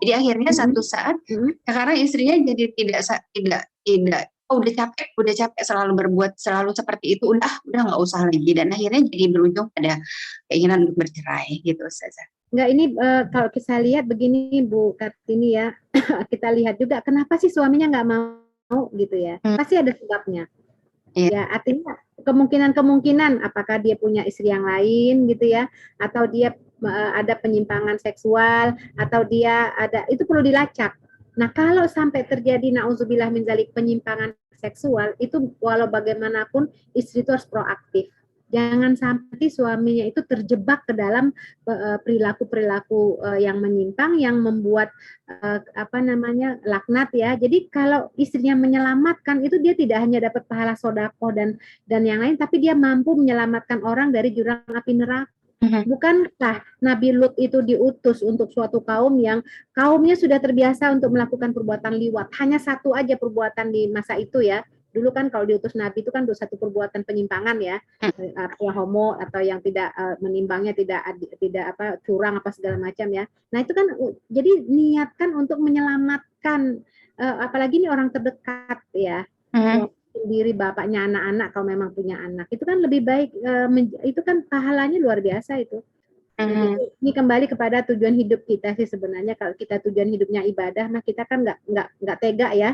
[SPEAKER 1] Jadi akhirnya satu saat sekarang istrinya jadi tidak oh, udah capek selalu berbuat selalu seperti itu, udah nggak usah lagi, dan akhirnya jadi berujung pada keinginan untuk bercerai gitu, Ustazah.
[SPEAKER 2] Enggak, ini kalau kita lihat begini Bu Kartini ya, kita lihat juga kenapa sih suaminya nggak mau gitu ya, pasti ada sebabnya. Ya, artinya kemungkinan apakah dia punya istri yang lain gitu ya, atau dia ada penyimpangan seksual, atau dia ada, itu perlu dilacak. Nah, kalau sampai terjadi nauzubillah min dzalik penyimpangan seksual, itu walau bagaimanapun istri itu harus proaktif. Jangan sampai suaminya itu terjebak ke dalam perilaku-perilaku yang menyimpang, yang membuat laknat ya. Jadi kalau istrinya menyelamatkan itu, dia tidak hanya dapat pahala sodako dan yang lain, tapi dia mampu menyelamatkan orang dari jurang api neraka. Bukankah Nabi Lut itu diutus untuk suatu kaum yang kaumnya sudah terbiasa untuk melakukan perbuatan liwat, hanya satu aja perbuatan di masa itu ya. Dulu kan kalau diutus Nabi itu kan satu perbuatan penyimpangan ya, homo atau yang tidak menimbangnya tidak curang apa segala macam ya. Nah itu kan jadi niatkan untuk menyelamatkan apalagi ini orang terdekat ya, sendiri, bapaknya, anak-anak, kalau memang punya anak itu kan lebih baik, itu kan pahalanya luar biasa itu. Jadi ini kembali kepada tujuan hidup kita sih sebenarnya. Kalau kita tujuan hidupnya ibadah, nah kita kan nggak tega ya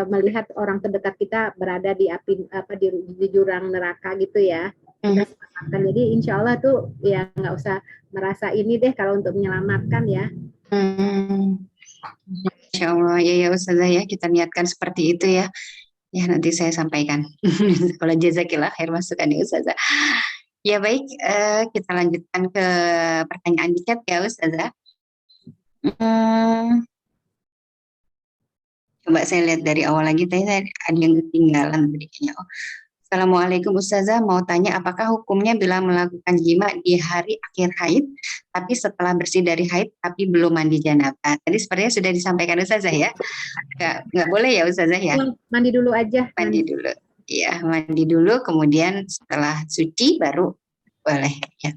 [SPEAKER 2] melihat orang terdekat kita berada di api di jurang neraka gitu ya. Kita selamatkan. Jadi insya Allah tuh ya nggak usah merasa ini deh kalau untuk menyelamatkan ya.
[SPEAKER 1] Insya Allah ya Ustazah ya, kita niatkan seperti itu ya. Ya nanti saya sampaikan. Kalau jazakillah khair masukan ya Ustazah. Ya baik, kita lanjutkan ke pertanyaan di chat ya Ustazah. Coba saya lihat dari awal lagi, tadi ada yang ketinggalan berikutnya. Assalamualaikum Ustazah, mau tanya apakah hukumnya bila melakukan jima di hari akhir haid, tapi setelah bersih dari haid, tapi belum mandi janabah. Tadi sepertinya sudah disampaikan Ustazah ya. Nggak boleh ya Ustazah ya?
[SPEAKER 2] Mandi dulu aja.
[SPEAKER 1] Mandi dulu. Iya, mandi dulu, kemudian setelah suci baru boleh ya.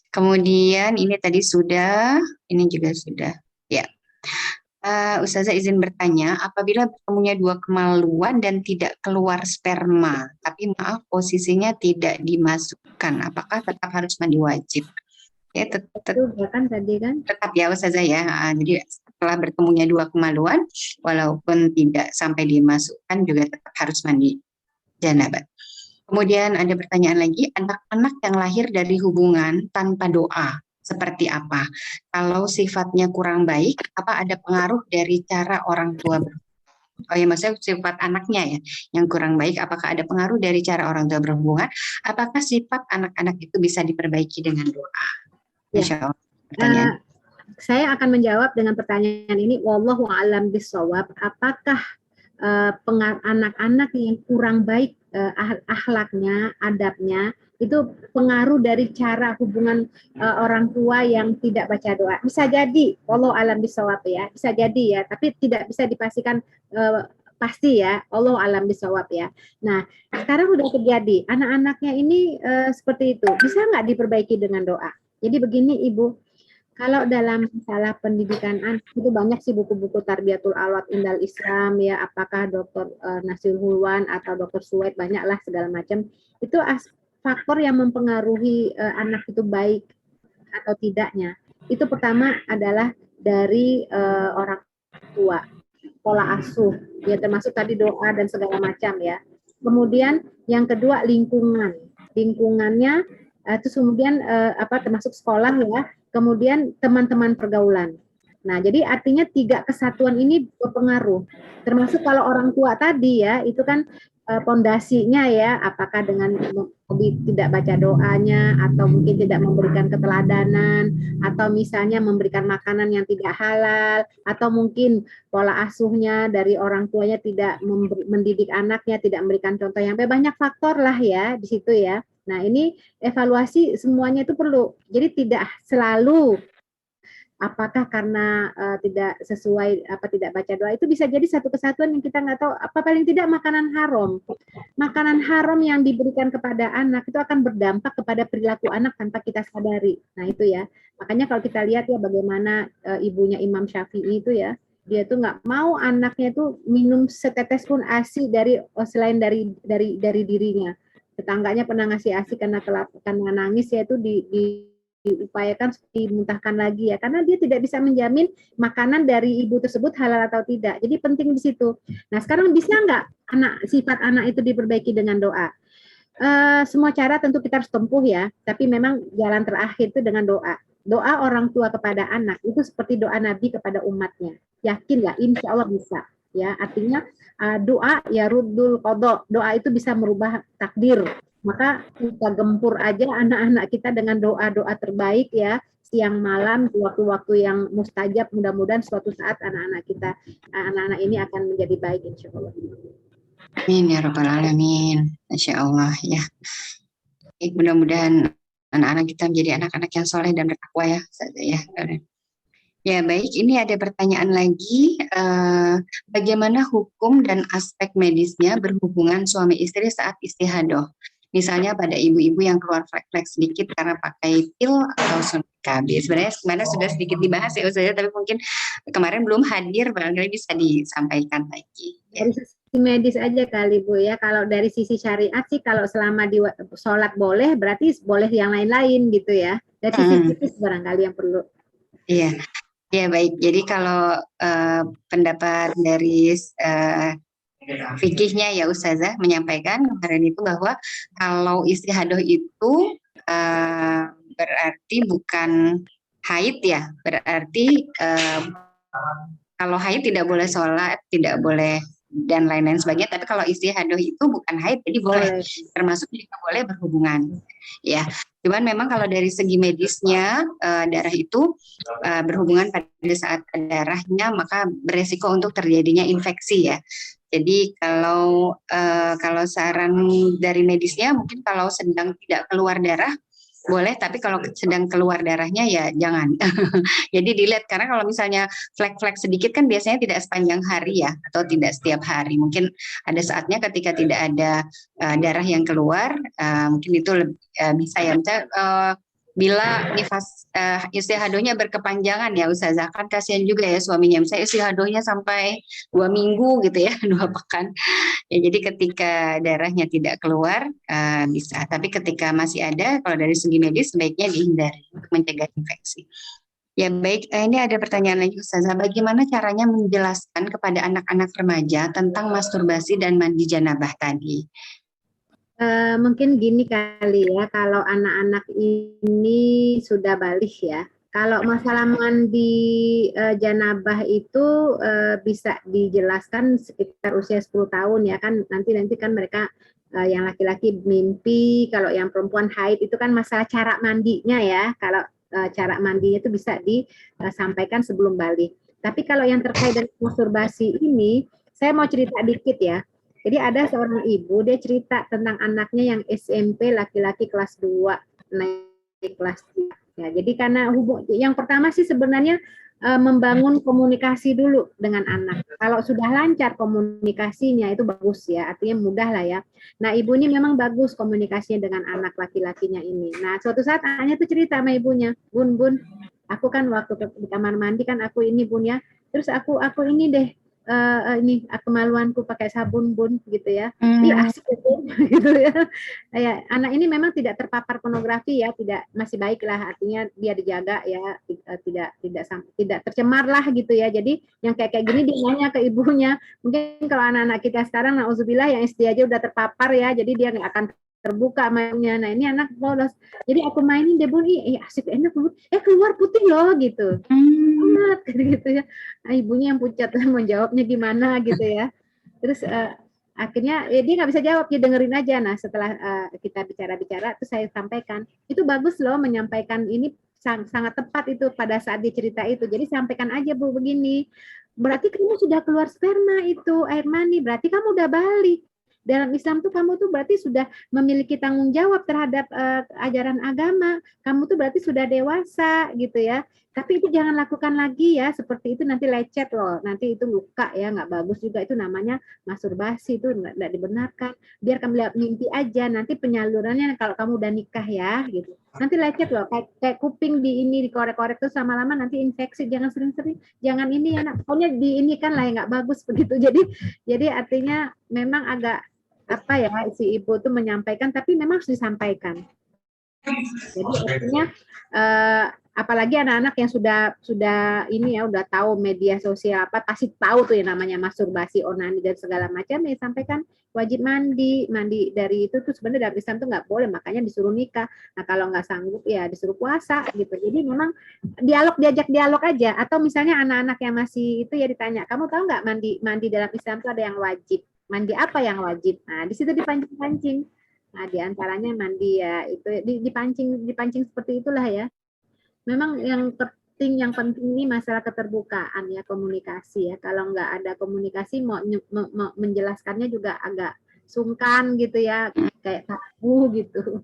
[SPEAKER 1] Kemudian ini tadi sudah, ini juga sudah. Ya. Ustazah izin bertanya, apabila bertemunya dua kemaluan dan tidak keluar sperma, tapi maaf posisinya tidak dimasukkan, apakah tetap harus mandi wajib? Ya, tetap ya Ustazah ya. Jadi setelah bertemunya dua kemaluan, walaupun tidak sampai dimasukkan juga tetap harus mandi janabah. Kemudian ada pertanyaan lagi, anak-anak yang lahir dari hubungan tanpa doa seperti apa? Kalau sifatnya kurang baik, apa ada pengaruh dari cara orang tua berhubungan? Oh ya, maksudnya sifat anaknya ya yang kurang baik, apakah ada pengaruh dari cara orang tua berhubungan? Apakah sifat anak-anak itu bisa diperbaiki dengan doa?
[SPEAKER 2] Ya. Pertanyaan. Saya akan menjawab dengan pertanyaan ini, wallahu a'lam bishawab. Apakah anak-anak yang kurang baik akhlaknya, adabnya, itu pengaruh dari cara hubungan orang tua yang tidak baca doa? Bisa jadi, wallahu a'lam bishawab ya, bisa jadi ya, tapi tidak bisa dipastikan pasti ya, Allah alam bisawab ya. Nah, sekarang sudah terjadi, anak-anaknya ini seperti itu, bisa nggak diperbaiki dengan doa? Jadi begini Ibu, kalau dalam masalah pendidikan anak itu banyak sih buku-buku Tarbiyatul Awlad Indal Islam ya, apakah Dr. Nasir Hulwan atau Dr. Suwaid, banyaklah segala macam. Itu faktor yang mempengaruhi anak itu baik atau tidaknya. Itu pertama adalah dari orang tua, pola asuh, ya termasuk tadi doa dan segala macam ya. Kemudian yang kedua lingkungannya, terus kemudian termasuk sekolah ya, kemudian teman-teman pergaulan. Nah, jadi artinya 3 kesatuan ini berpengaruh. Termasuk kalau orang tua tadi ya, itu kan pondasinya ya, apakah dengan tidak baca doanya, atau mungkin tidak memberikan keteladanan, atau misalnya memberikan makanan yang tidak halal, atau mungkin pola asuhnya dari orang tuanya tidak mendidik anaknya, tidak memberikan contoh yang baik. Banyak faktor lah ya di situ ya. Nah, ini evaluasi semuanya itu perlu. Jadi tidak selalu apakah karena tidak sesuai tidak baca doa, itu bisa jadi satu kesatuan yang kita nggak tahu, apa paling tidak makanan haram yang diberikan kepada anak itu akan berdampak kepada perilaku anak tanpa kita sadari. Nah itu ya, makanya kalau kita lihat ya bagaimana ibunya Imam Syafi'i itu ya, dia tuh nggak mau anaknya tuh minum setetes pun ASI selain dari dirinya. Tetangganya pernah ngasih ASI karena nangis, ya itu diupayakan dimuntahkan lagi ya, karena dia tidak bisa menjamin makanan dari ibu tersebut halal atau tidak. Jadi penting di situ. Nah sekarang bisa nggak sifat anak itu diperbaiki dengan doa? Semua cara tentu kita harus tempuh ya, tapi memang jalan terakhir itu dengan doa. Doa orang tua kepada anak itu seperti doa Nabi kepada umatnya. Yakin nggak? Insya Allah bisa. Ya, artinya doa ya rudul qadha. Doa itu bisa merubah takdir. Maka kita gempur aja anak-anak kita dengan doa-doa terbaik ya, siang malam, waktu-waktu yang mustajab. Mudah-mudahan suatu saat anak-anak ini akan menjadi baik insya Allah.
[SPEAKER 1] Amin ya rabbal alamin. Masya Allah ya. Mudah-mudahan anak-anak kita menjadi anak-anak yang soleh dan bertakwa ya. Ya baik, ini ada pertanyaan lagi. Bagaimana hukum dan aspek medisnya berhubungan suami istri saat istihadoh? Misalnya pada ibu-ibu yang keluar flek-flek sedikit karena pakai pil atau suntik KB. Sebenarnya kemarin sudah sedikit dibahas ya Ustazah, tapi mungkin kemarin belum hadir, barangkali bisa disampaikan lagi.
[SPEAKER 2] Dari sisi medis aja kali Bu ya. Kalau dari sisi syariat sih, kalau selama di sholat boleh, berarti boleh yang lain-lain gitu ya. Dari sisi medis barangkali yang perlu.
[SPEAKER 1] Iya, ya baik. Jadi kalau pendapat dari fikihnya ya Ustazah menyampaikan kemarin itu bahwa kalau istihadoh itu berarti bukan haid ya, berarti kalau haid tidak boleh sholat, tidak boleh dan lain-lain sebagainya. Tapi kalau istihadoh itu bukan haid, jadi boleh, termasuk juga boleh berhubungan. Ya, cuman memang kalau dari segi medisnya darah itu berhubungan pada saat darahnya, maka beresiko untuk terjadinya infeksi ya. Jadi kalau saran dari medisnya mungkin kalau sedang tidak keluar darah boleh, tapi kalau sedang keluar darahnya ya jangan. Jadi dilihat, karena kalau misalnya flek-flek sedikit kan biasanya tidak sepanjang hari ya, atau tidak setiap hari. Mungkin ada saatnya ketika tidak ada darah yang keluar, mungkin itu bisa ya. Misalnya bila nifas istihadohnya berkepanjangan ya Ustazah, kan kasihan juga ya suaminya. Misalnya istihadohnya sampai 2 minggu gitu ya, 2 pekan. Ya, jadi ketika darahnya tidak keluar bisa, tapi ketika masih ada, kalau dari segi medis sebaiknya dihindari untuk mencegah infeksi. Ya baik, ini ada pertanyaan lagi Ustazah, bagaimana caranya menjelaskan kepada anak-anak remaja tentang masturbasi dan mandi janabah tadi?
[SPEAKER 2] Mungkin gini kali ya, kalau anak-anak ini sudah balik ya, kalau masalah mandi janabah itu bisa dijelaskan sekitar usia 10 tahun ya kan, nanti kan mereka yang laki-laki mimpi, kalau yang perempuan haid, itu kan masalah cara mandinya ya. Kalau cara mandinya itu bisa disampaikan sebelum balik. Tapi kalau yang terkait dengan masturbasi ini, saya mau cerita dikit ya. Jadi ada seorang ibu, dia cerita tentang anaknya yang SMP, laki-laki kelas 2 naik kelas 3. Ya, jadi karena yang pertama sih sebenarnya membangun komunikasi dulu dengan anak. Kalau sudah lancar komunikasinya itu bagus ya, artinya mudah lah ya. Nah ibu ini memang bagus komunikasinya dengan anak laki-lakinya ini. Nah suatu saat anaknya tuh cerita sama ibunya, Bun, aku kan waktu di kamar mandi kan aku ini Bun ya, terus aku ini deh, ini kemaluanku pakai sabun Bun gitu ya. Iya asik itu gitu ya. Ya, anak ini memang tidak terpapar pornografi ya, masih baik lah, artinya dia dijaga ya, tidak tercemar lah gitu ya. Jadi yang kayak gini dia nanya ke ibunya. Mungkin kalau anak-anak kita sekarang nauzubillah yang SD aja udah terpapar ya, jadi dia nggak akan terbuka mainnya. Nah ini anak bolos. Jadi aku mainin dia bunyi, asik enak, keluar putih loh gitu. Gitu ya. Nah, ibunya yang pucat lah mau jawabnya gimana gitu ya. Terus akhirnya dia nggak bisa jawab, dia dengerin aja. Nah setelah kita bicara-bicara, terus saya sampaikan, itu bagus loh menyampaikan ini sangat tepat itu pada saat dia cerita itu. Jadi sampaikan aja Bu begini, berarti kamu sudah keluar sperma itu air mani, berarti kamu udah balik. Dalam Islam tuh kamu tuh berarti sudah memiliki tanggung jawab terhadap ajaran agama. Kamu tuh berarti sudah dewasa gitu ya. Tapi itu jangan lakukan lagi ya, seperti itu nanti lecet loh, nanti itu luka ya, nggak bagus juga, itu namanya masturbasi, itu nggak dibenarkan. Biar kamu lihat mimpi aja, nanti penyalurannya kalau kamu udah nikah ya, gitu. Nanti lecet loh, kayak kuping di ini dikorek-korek tuh sama lama nanti infeksi, jangan sering-sering, jangan ini ya, pokoknya di ini kan lah nggak bagus begitu. Jadi artinya memang agak apa ya si ibu tuh menyampaikan, tapi memang harus disampaikan. Jadi artinya apalagi anak-anak yang sudah ini ya udah tahu media sosial apa, pasti tahu tuh yang namanya masturbasi, onani dan segala macam, ya sampaikan wajib mandi dari itu tuh sebenarnya dalam Islam tuh nggak boleh, makanya disuruh nikah. Nah kalau nggak sanggup ya disuruh puasa gitu. Jadi memang diajak dialog aja, atau misalnya anak-anak yang masih itu ya ditanya, kamu tahu nggak mandi dalam Islam tuh ada yang wajib, mandi apa yang wajib? Nah di situ dipancing-pancing. Nah di antaranya mandi ya itu dipancing seperti itulah ya. Memang yang penting ini masalah keterbukaan ya, komunikasi ya. Kalau nggak ada komunikasi mau menjelaskannya juga agak sungkan gitu ya, kayak tabu gitu.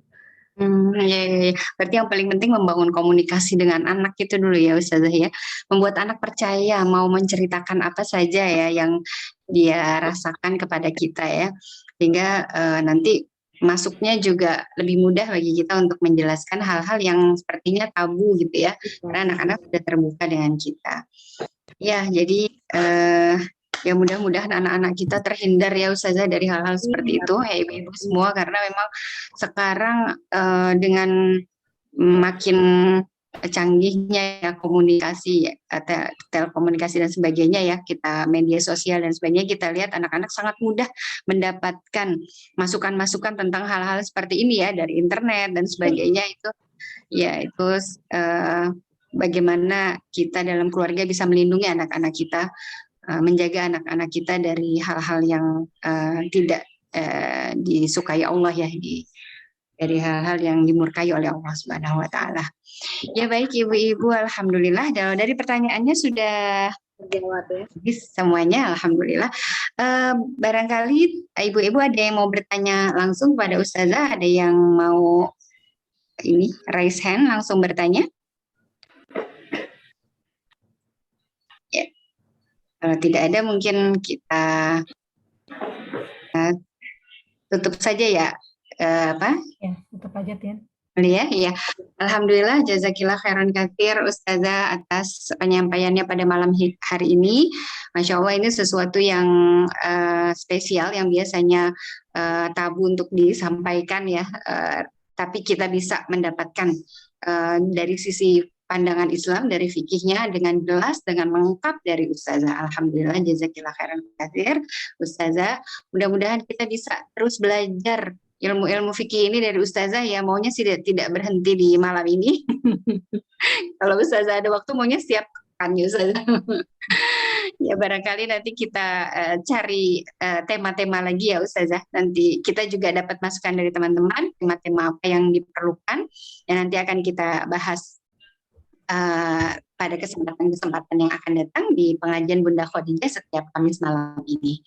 [SPEAKER 1] Ya. Berarti yang paling penting membangun komunikasi dengan anak itu dulu ya Ustazah ya. Membuat anak percaya mau menceritakan apa saja ya yang dia rasakan kepada kita ya. Sehingga nanti masuknya juga lebih mudah bagi kita untuk menjelaskan hal-hal yang sepertinya tabu gitu ya. Karena anak-anak sudah terbuka dengan kita. Ya, jadi ya mudah-mudahan anak-anak kita terhindar ya Ustazah dari hal-hal seperti itu ya ibu-ibu semua, karena memang sekarang dengan makin canggihnya ya komunikasi, telekomunikasi dan sebagainya ya, kita media sosial dan sebagainya, kita lihat anak-anak sangat mudah mendapatkan masukan-masukan tentang hal-hal seperti ini ya dari internet dan sebagainya. Itu ya itu bagaimana kita dalam keluarga bisa melindungi anak-anak kita, menjaga anak-anak kita dari hal-hal yang tidak disukai Allah ya, dari hal-hal yang dimurkai oleh Allah Subhanahu wa taala. Ya baik ibu-ibu, alhamdulillah dari pertanyaannya sudah
[SPEAKER 2] terjawab ya.
[SPEAKER 1] Semuanya alhamdulillah. Barangkali ibu-ibu ada yang mau bertanya langsung kepada Ustazah, ada yang mau ini raise hand langsung bertanya? Ya. Kalau tidak ada mungkin kita tutup saja ya.
[SPEAKER 3] Ya, tutup aja Tian.
[SPEAKER 1] Ya. Alhamdulillah, jazakillah khairan katsir Ustazah atas penyampaiannya pada malam hari ini. Masya Allah, ini sesuatu yang spesial yang biasanya tabu untuk disampaikan ya. Tapi kita bisa mendapatkan dari sisi pandangan Islam, dari fikihnya dengan jelas, dengan lengkap dari Ustazah. Alhamdulillah, jazakillah khairan katsir Ustazah. Mudah-mudahan kita bisa terus belajar ilmu-ilmu fikih ini dari Ustazah ya, maunya sih tidak berhenti di malam ini. Kalau Ustazah ada waktu maunya setiap kan ya Ustazah. Ya barangkali nanti kita cari tema-tema lagi ya Ustazah. Nanti kita juga dapat masukan dari teman-teman, tema-tema apa yang diperlukan yang nanti akan kita bahas pada kesempatan-kesempatan yang akan datang di pengajian Bunda Khadijah setiap Kamis malam ini.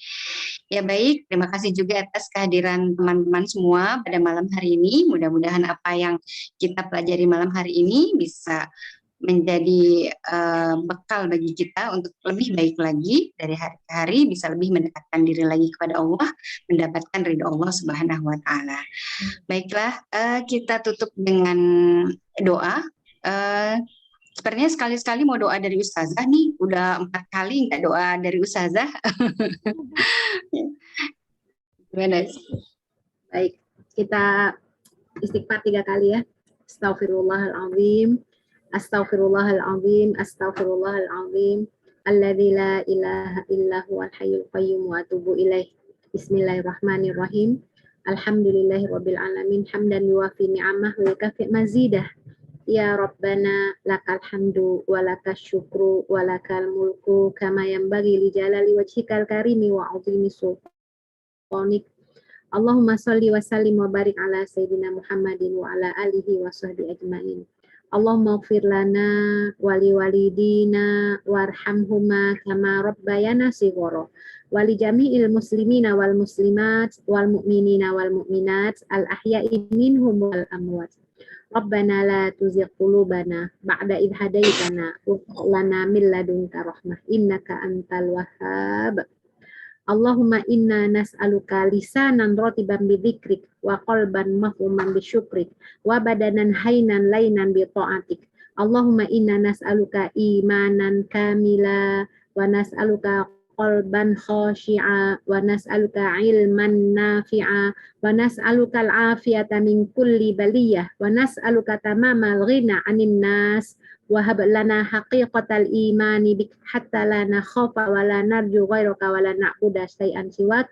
[SPEAKER 1] Ya baik, terima kasih juga atas kehadiran teman-teman semua pada malam hari ini. Mudah-mudahan apa yang kita pelajari malam hari ini bisa menjadi bekal bagi kita untuk lebih baik lagi dari hari ke hari, bisa lebih mendekatkan diri lagi kepada Allah, mendapatkan ridho Allah Subhanahu wa taala. Baiklah, kita tutup dengan doa. Sepertinya sekali-sekali mau doa dari Ustazah nih, udah 4 kali nggak doa dari Ustazah. Gimana?
[SPEAKER 2] Baik, kita istighfar 3 kali ya. Astaghfirullahaladzim, astaghfirullahaladzim, astaghfirullahaladzim, alladzi la ilaha illa huwal hayyul qayyum wa atubu ilaih. Bismillahirrahmanirrahim. Alhamdulillahirabbil alamin hamdan yuwafi ni'amah wa yukafi mazidah. Ya Rabbana lakal hamdu wa lakas syukru wa lakal mulku kama yanbaghi li jalali wajhikal karimi wa 'azimi sultanik. Allahumma shalli wa sallim wa barik ala sayyidina Muhammadin wa ala alihi wa sahbihi ajmain. Allahumma ighfir lana wa li walidina warhamhuma kama rabbayana shighara wa li jami'il muslimina wal muslimat wal mu'minina wal mu'minat al ahya'i minhum wal amwat. Rabbana la tuzigh qulubana ba'da idh hadaitana wa hab lana min ladunka rahmah innaka antal wahhab. Allahumma inna nas'aluka lisanan ratiban bi dzikrik wa qalban mahmuman bi syukrik wa badanan hainan lainan bi ta'atik. Allahumma inna nas'aluka imanan kamila wa nas'aluka qalban khashi'a wa nas'aluka ilman nafi'a wa nas'aluka al-afiyata min kulli baliyah wa nas'aluka tamamal ghina 'anil nas wa hab lana haqiqatal imani bik hatta la nakhafa wa la narju ghairaka wa la na'budu syai'an siwak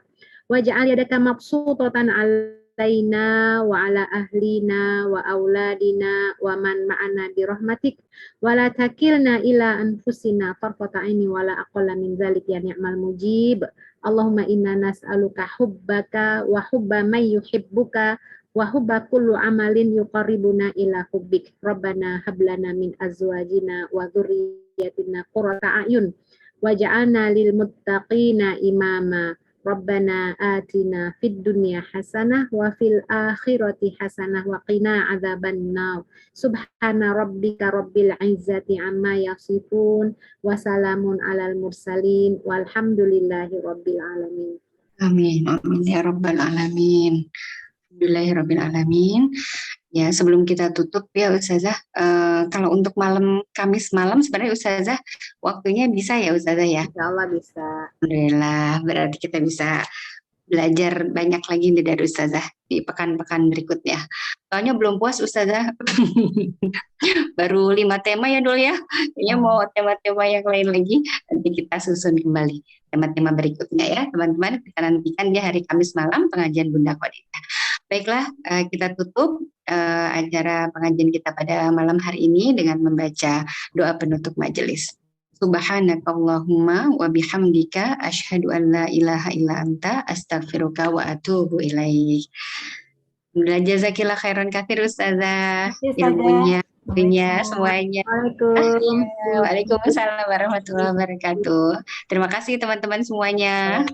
[SPEAKER 2] waj'al yadaka mabsutatan alaina wa ala ahlina wa auladina wa man ma'ana bi rahmatik wa la takilna ila anfusina tarfata aini wa la aqalla min dzalik ya ni'mal mujib. Allahumma inna nas'aluka hubbaka wa hubba man yuhibbuka wa hubba kullu amalin yuqarribuna ila hubbik. Rabbana hablana min azwajina wa dzurriyyatina qurrata a'yun waj'alna lil muttaqina imama. Rabbana atina fid dunya hasanah wa fil akhirati hasanah wa qina adzabannar. Subhana rabbika rabbil izzati amma yasifun wa salamun alal mursalin walhamdulillahi rabbil alamin.
[SPEAKER 1] Amin, amin ya rabbal alamin. Alhamdulillahirabbil alamin. Ya, sebelum kita tutup ya Ustazah, kalau untuk malam Kamis malam sebenarnya Ustazah waktunya bisa ya Ustazah ya?
[SPEAKER 2] Insyaallah bisa.
[SPEAKER 1] Alhamdulillah, berarti kita bisa belajar banyak lagi nih dari Ustazah di pekan-pekan berikutnya. Soalnya belum puas Ustazah, baru 5 tema ya Dul ya. Kayaknya mau tema-tema yang lain lagi, nanti kita susun kembali tema-tema berikutnya ya teman-teman. Kita nantikan di hari Kamis malam pengajian Bunda Khadijah. Baiklah, kita tutup acara pengajian kita pada malam hari ini dengan membaca doa penutup majelis. Subhanakallahumma wa bihamdika asyhadu an la ilaha illa anta astaghfiruka wa atubu ilaik. Alhamdulillah, jazakillah khairan katsir Ustazah. Ilmunya semuanya. Waalaikumsalam warahmatullahi wabarakatuh. Terima kasih teman-teman semuanya.